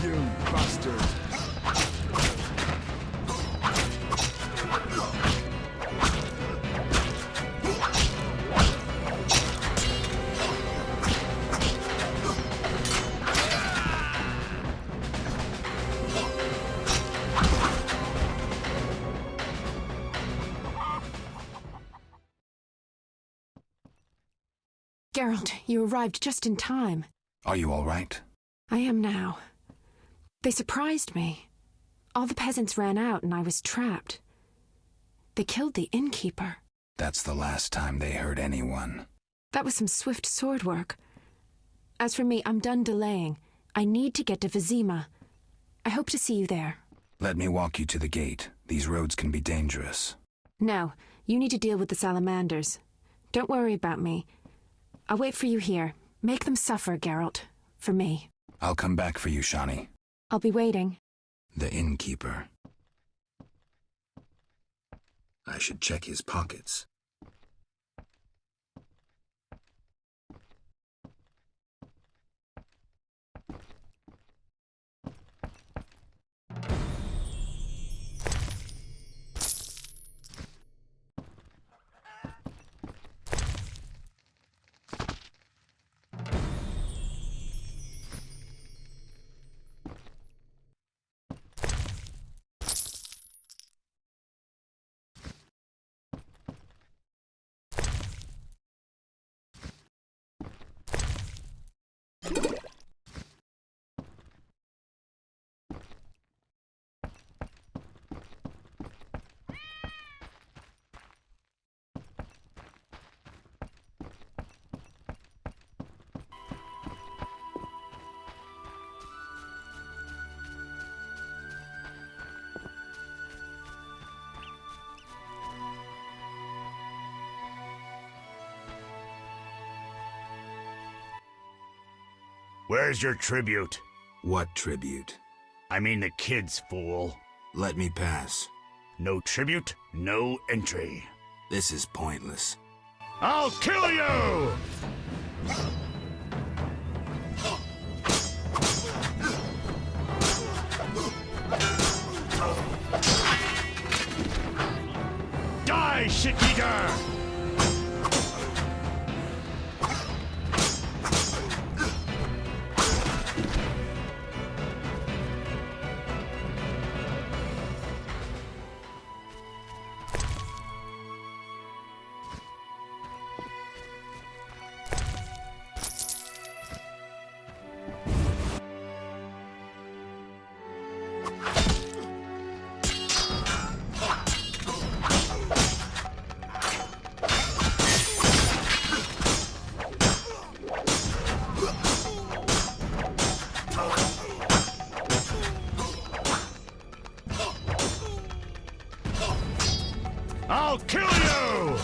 You bastard! Geralt, you arrived just in time. Are you all right? I am now. They surprised me. All the peasants ran out and I was trapped. They killed the innkeeper. That's the last time they hurt anyone. That was some swift sword work. As for me, I'm done delaying. I need to get to Vizima. I hope to see you there. Let me walk you to the gate. These roads can be dangerous. No, you need to deal with the salamanders. Don't worry about me. I'll wait for you here. Make them suffer, Geralt. For me. I'll come back for you, Shani. I'll be waiting. The innkeeper. I should check his pockets. Where's your tribute? What tribute? I mean the kids, fool. Let me pass. No tribute, no entry. This is pointless. I'll kill you! Die, shit-eater! I'll kill you!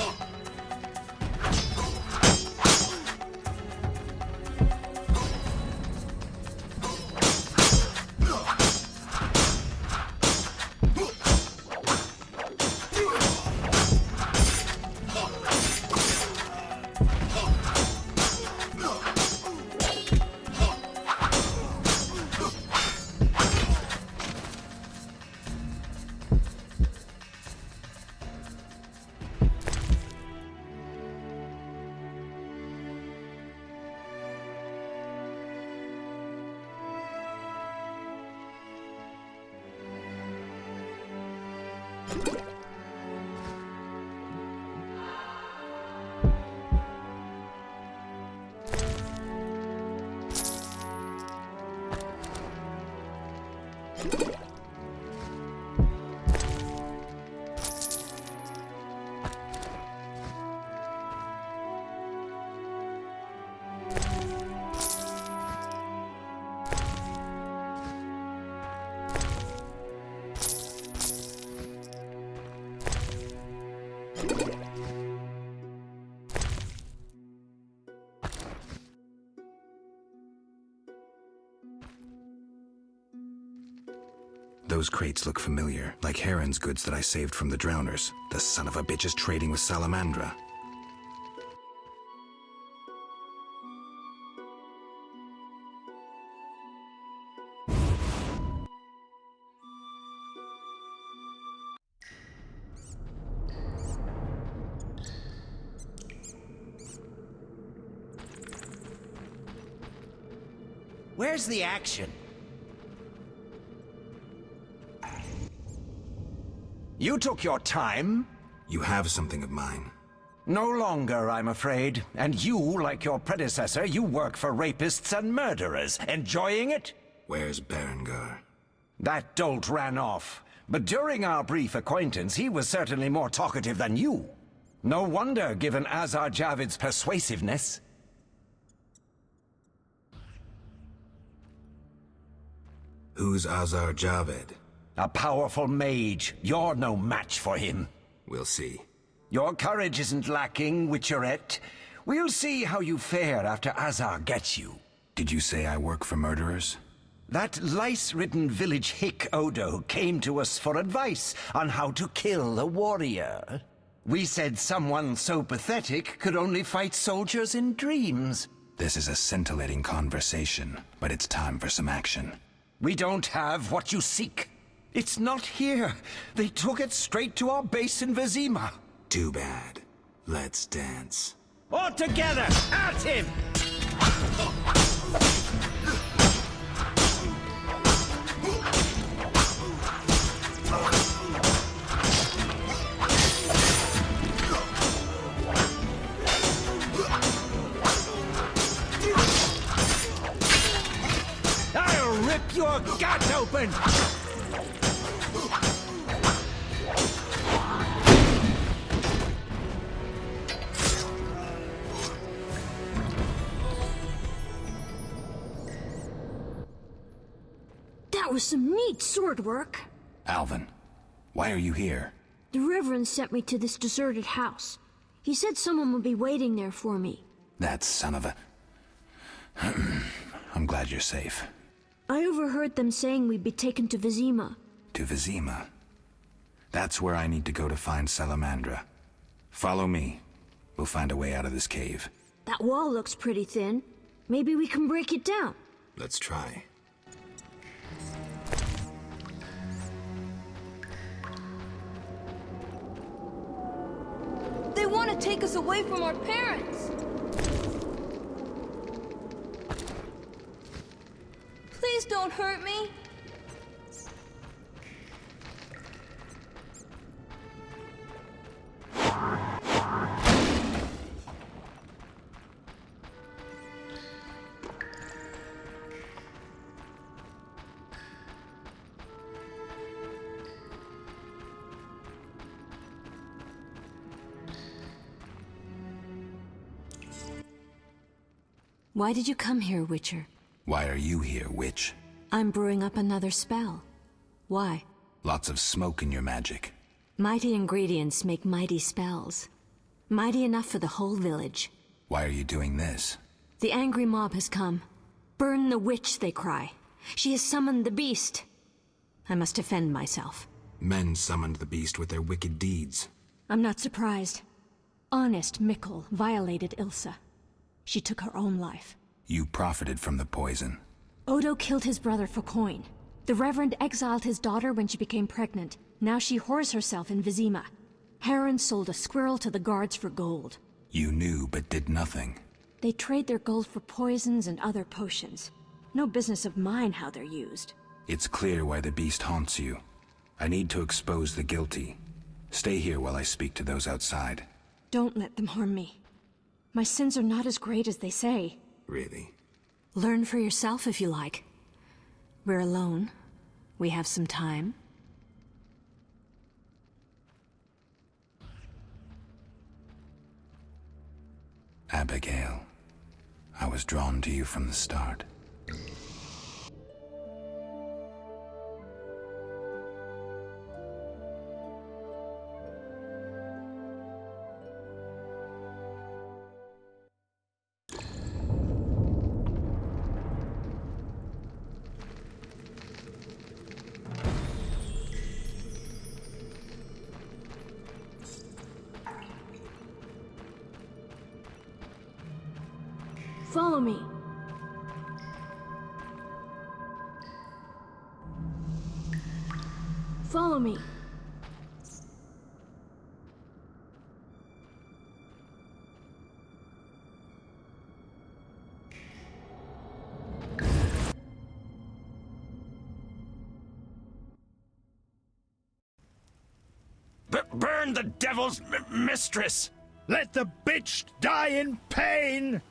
Those crates look familiar, like Heron's goods that I saved from the drowners. The son of a bitch is trading with Salamandra. Where's the action? You took your time. You have something of mine. No longer, I'm afraid. And you, like your predecessor, you work for rapists and murderers. Enjoying it? Where's Berengar? That dolt ran off. But during our brief acquaintance, he was certainly more talkative than you. No wonder, given Azar Javid's persuasiveness. Who's Azar Javed? A powerful mage. You're no match for him. We'll see. Your courage isn't lacking, Witcherette. We'll see how you fare after Azar gets you. Did you say I work for murderers? That lice-ridden village hick Odo came to us for advice on how to kill a warrior. We said someone so pathetic could only fight soldiers in dreams. This is a scintillating conversation, but it's time for some action. We don't have what you seek. It's not here. They took it straight to our base in Vizima. Too bad. Let's dance. All together! At him! I'll rip your gut open! That was some neat sword work. Alvin, why are you here? The Reverend sent me to this deserted house. He said someone would be waiting there for me. That son of a... I'm glad you're safe. I overheard them saying we'd be taken to Vizima. To Vizima? That's where I need to go to find Salamandra. Follow me. We'll find a way out of this cave. That wall looks pretty thin. Maybe we can break it down. Let's try. want to take us away from our parents. Please don't hurt me. Why did you come here, Witcher? Why are you here, witch? I'm brewing up another spell. Why? Lots of smoke in your magic. Mighty ingredients make mighty spells. Mighty enough for the whole village. Why are you doing this? The angry mob has come. Burn the witch, they cry. She has summoned the beast. I must defend myself. Men summoned the beast with their wicked deeds. I'm not surprised. Honest Mikkel violated Ilsa. She took her own life. You profited from the poison. Odo killed his brother for coin. The Reverend exiled his daughter when she became pregnant. Now she whores herself in Vizima. Heron sold a squirrel to the guards for gold. You knew, but did nothing. They trade their gold for poisons and other potions. No business of mine how they're used. It's clear why the beast haunts you. I need to expose the guilty. Stay here while I speak to those outside. Don't let them harm me. My sins are not as great as they say. Really? Learn for yourself if you like. We're alone. We have some time. Abigail, I was drawn to you from the start. Follow me. Follow me. Burn the devil's mistress! Let the bitch die in pain!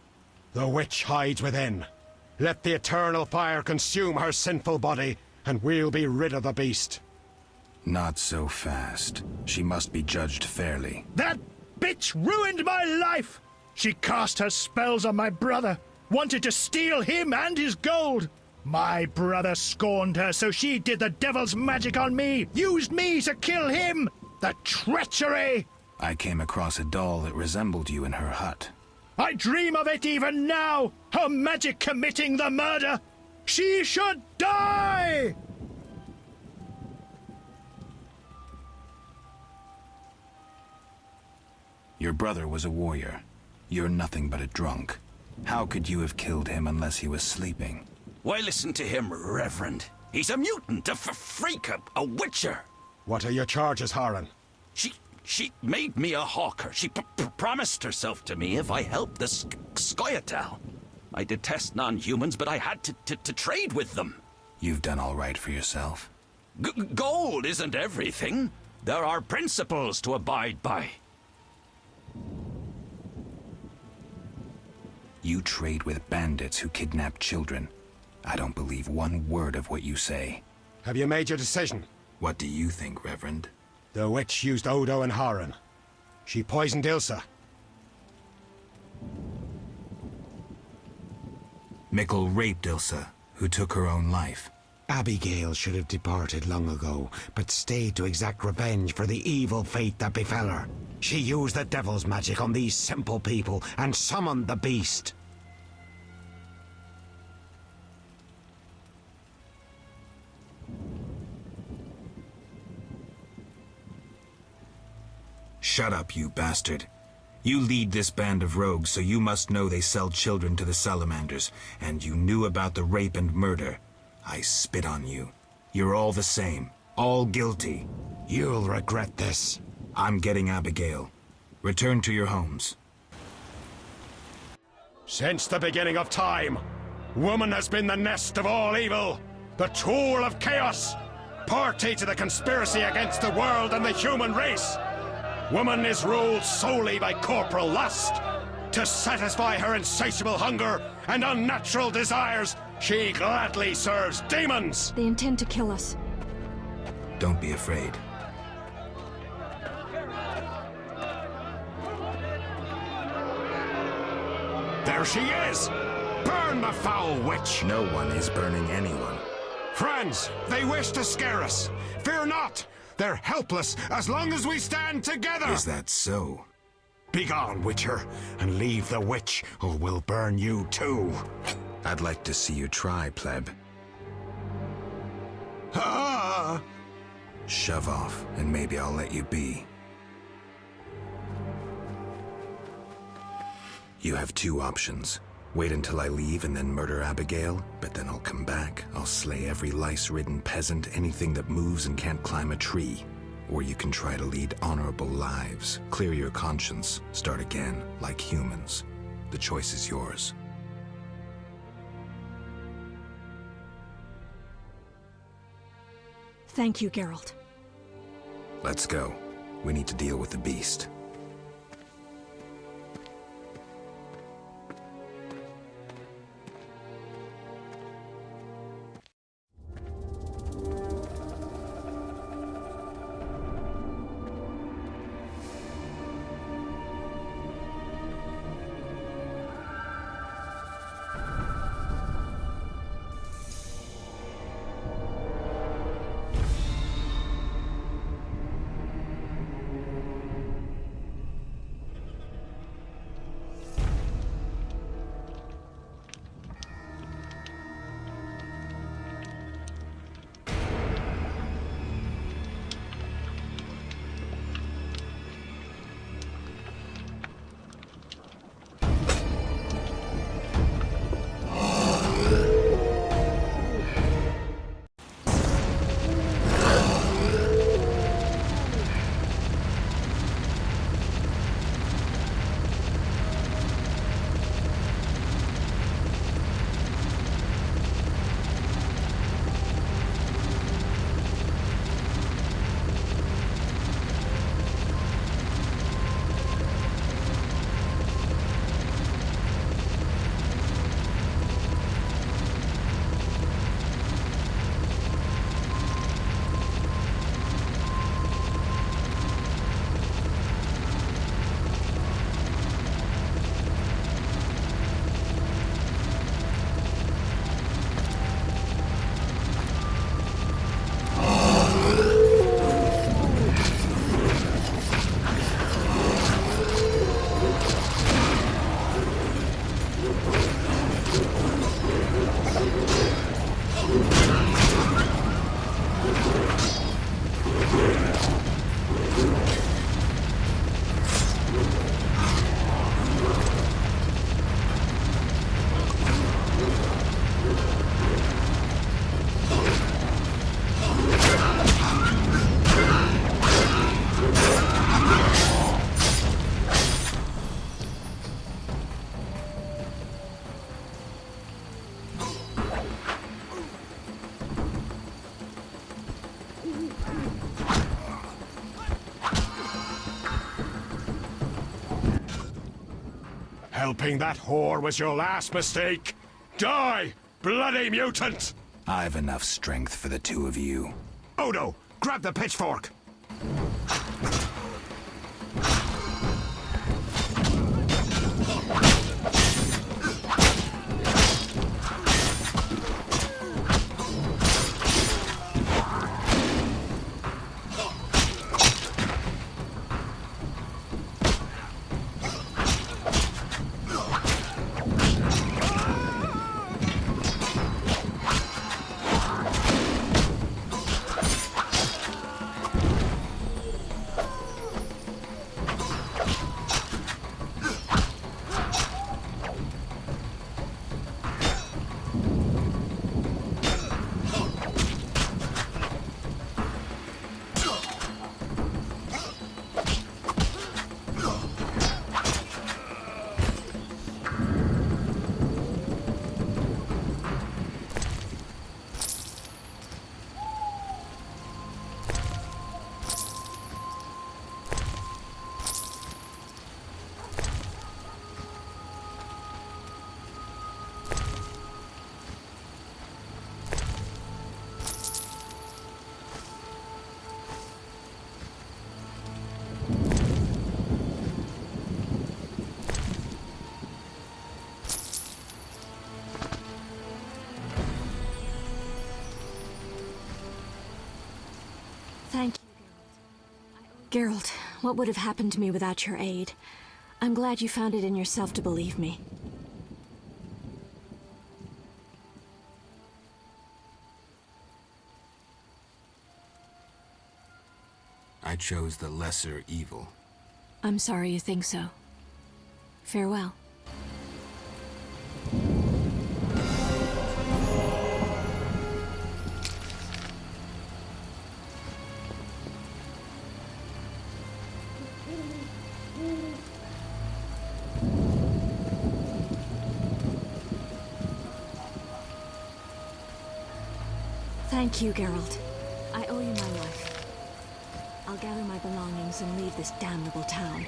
The witch hides within. Let the eternal fire consume her sinful body, and we'll be rid of the beast. Not so fast. She must be judged fairly. That bitch ruined my life! She cast her spells on my brother, wanted to steal him and his gold. My brother scorned her, so she did the devil's magic on me, used me to kill him! The treachery! I came across a doll that resembled you in her hut. I dream of it even now! Her magic committing the murder! She should die! Your brother was a warrior. You're nothing but a drunk. How could you have killed him unless he was sleeping? Why listen to him, Reverend? He's a mutant, a freak, a witcher. What are your charges, Haran? She made me a hawker. She promised herself to me if I helped the Skoyatel. I detest non-humans, but I had to trade with them. You've done all right for yourself. Gold isn't everything. There are principles to abide by. You trade with bandits who kidnap children. I don't believe one word of what you say. Have you made your decision? What do you think, Reverend? The witch used Odo and Haran. She poisoned Ilsa. Mikkel raped Ilsa, who took her own life. Abigail should have departed long ago, but stayed to exact revenge for the evil fate that befell her. She used the devil's magic on these simple people and summoned the beast. Shut up, you bastard. You lead this band of rogues, so you must know they sell children to the salamanders, and you knew about the rape and murder. I spit on you. You're all the same. All guilty. You'll regret this. I'm getting Abigail. Return to your homes. Since the beginning of time, woman has been the nest of all evil, the tool of chaos, party to the conspiracy against the world and the human race. Woman is ruled solely by corporal lust. To satisfy her insatiable hunger and unnatural desires, she gladly serves demons. They intend to kill us. Don't be afraid. There she is! Burn the foul witch! No one is burning anyone. Friends, they wish to scare us. Fear not! They're helpless as long as we stand together! Is that so? Begone, Witcher, and leave the witch, or we'll burn you too. I'd like to see you try, pleb. Ah! Shove off, and maybe I'll let you be. You have two options. Wait until I leave and then murder Abigail, but then I'll come back. I'll slay every lice-ridden peasant, anything that moves and can't climb a tree. Or you can try to lead honorable lives, clear your conscience, start again, like humans. The choice is yours. Thank you, Geralt. Let's go. We need to deal with the beast. Helping that whore was your last mistake. Die, bloody mutant! I've enough strength for the two of you. Odo, grab the pitchfork! Geralt, what would have happened to me without your aid? I'm glad you found it in yourself to believe me. I chose the lesser evil. I'm sorry you think so. Farewell. Thank you, Geralt. I owe you my life. I'll gather my belongings and leave this damnable town.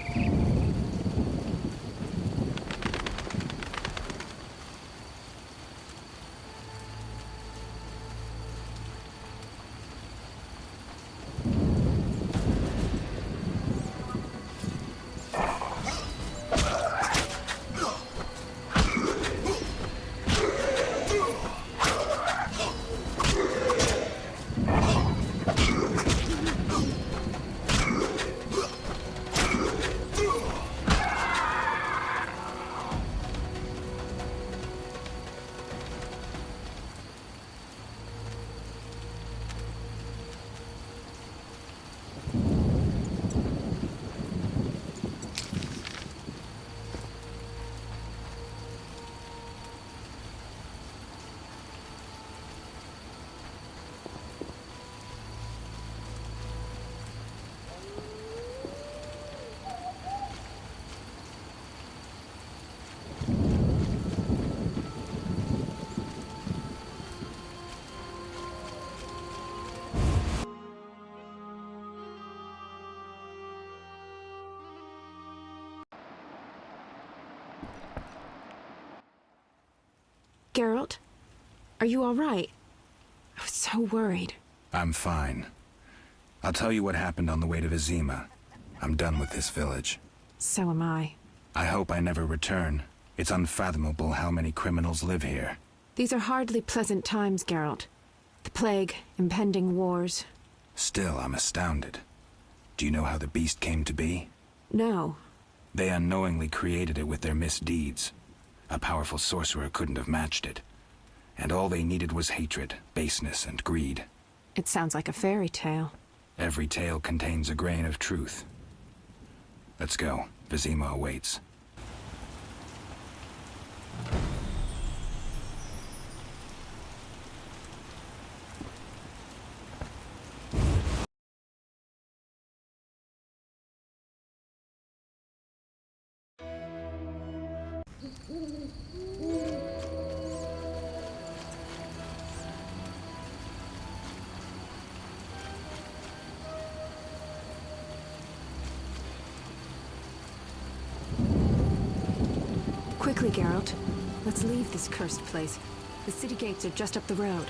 Geralt, are you all right? I was so worried. I'm fine. I'll tell you what happened on the way to Vizima. I'm done with this village. So am I. I hope I never return. It's unfathomable how many criminals live here. These are hardly pleasant times, Geralt. The plague, impending wars. Still, I'm astounded. Do you know how the beast came to be? No. They unknowingly created it with their misdeeds. A powerful sorcerer couldn't have matched it. And all they needed was hatred, baseness, and greed. It sounds like a fairy tale. Every tale contains a grain of truth. Let's go. Vizima awaits. Quickly, Geralt. Let's leave this cursed place. The city gates are just up the road.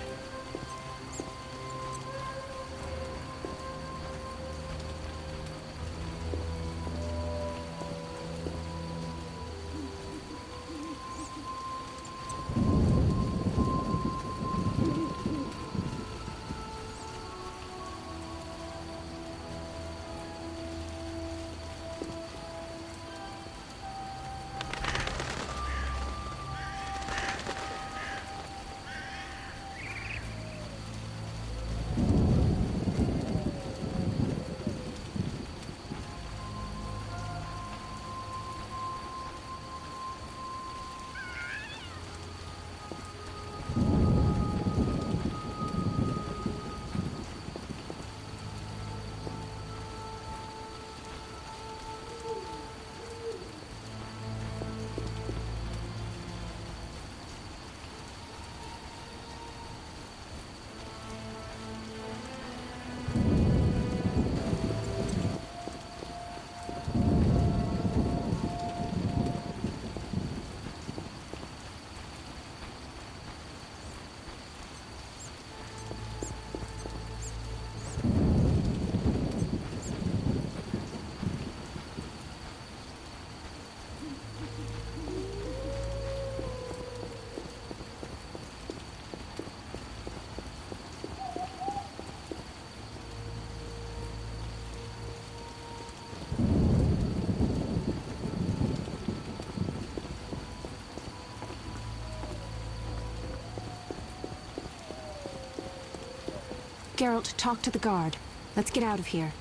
Geralt, talk to the guard. Let's get out of here.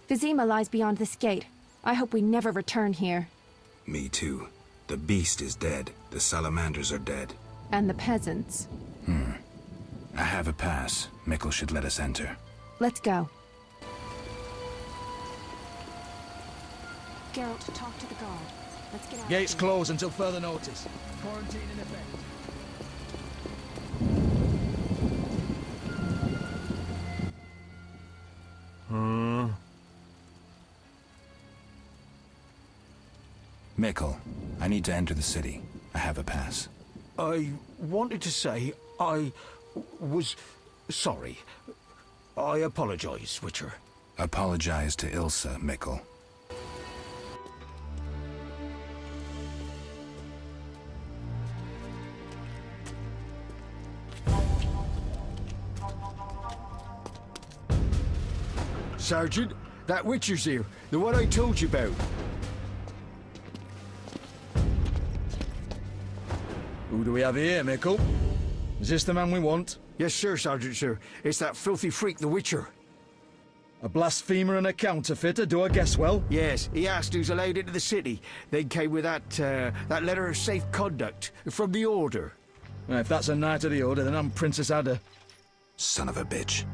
Vizima lies beyond this gate. I hope we never return here. Me too. The beast is dead. The salamanders are dead. And the peasants. I have a pass. Mikkel should let us enter. Let's go. Geralt, talk to the guard. Let's get out. Gates closed until further notice. Quarantine in effect. Mikkel, I need to enter the city. I have a pass. I wanted to say I was sorry. I apologize, Witcher. Apologize to Ilsa, Mikkel. Sergeant, that Witcher's here. The one I told you about. Who do we have here, Mikkel? Is this the man we want? Yes, sir, Sergeant, sir. It's that filthy freak, the Witcher. A blasphemer and a counterfeiter, do I guess well? Yes, he asked who's allowed into the city. Then came with that letter of safe conduct from the Order. Well, if that's a knight of the Order, then I'm Princess Ada. Son of a bitch.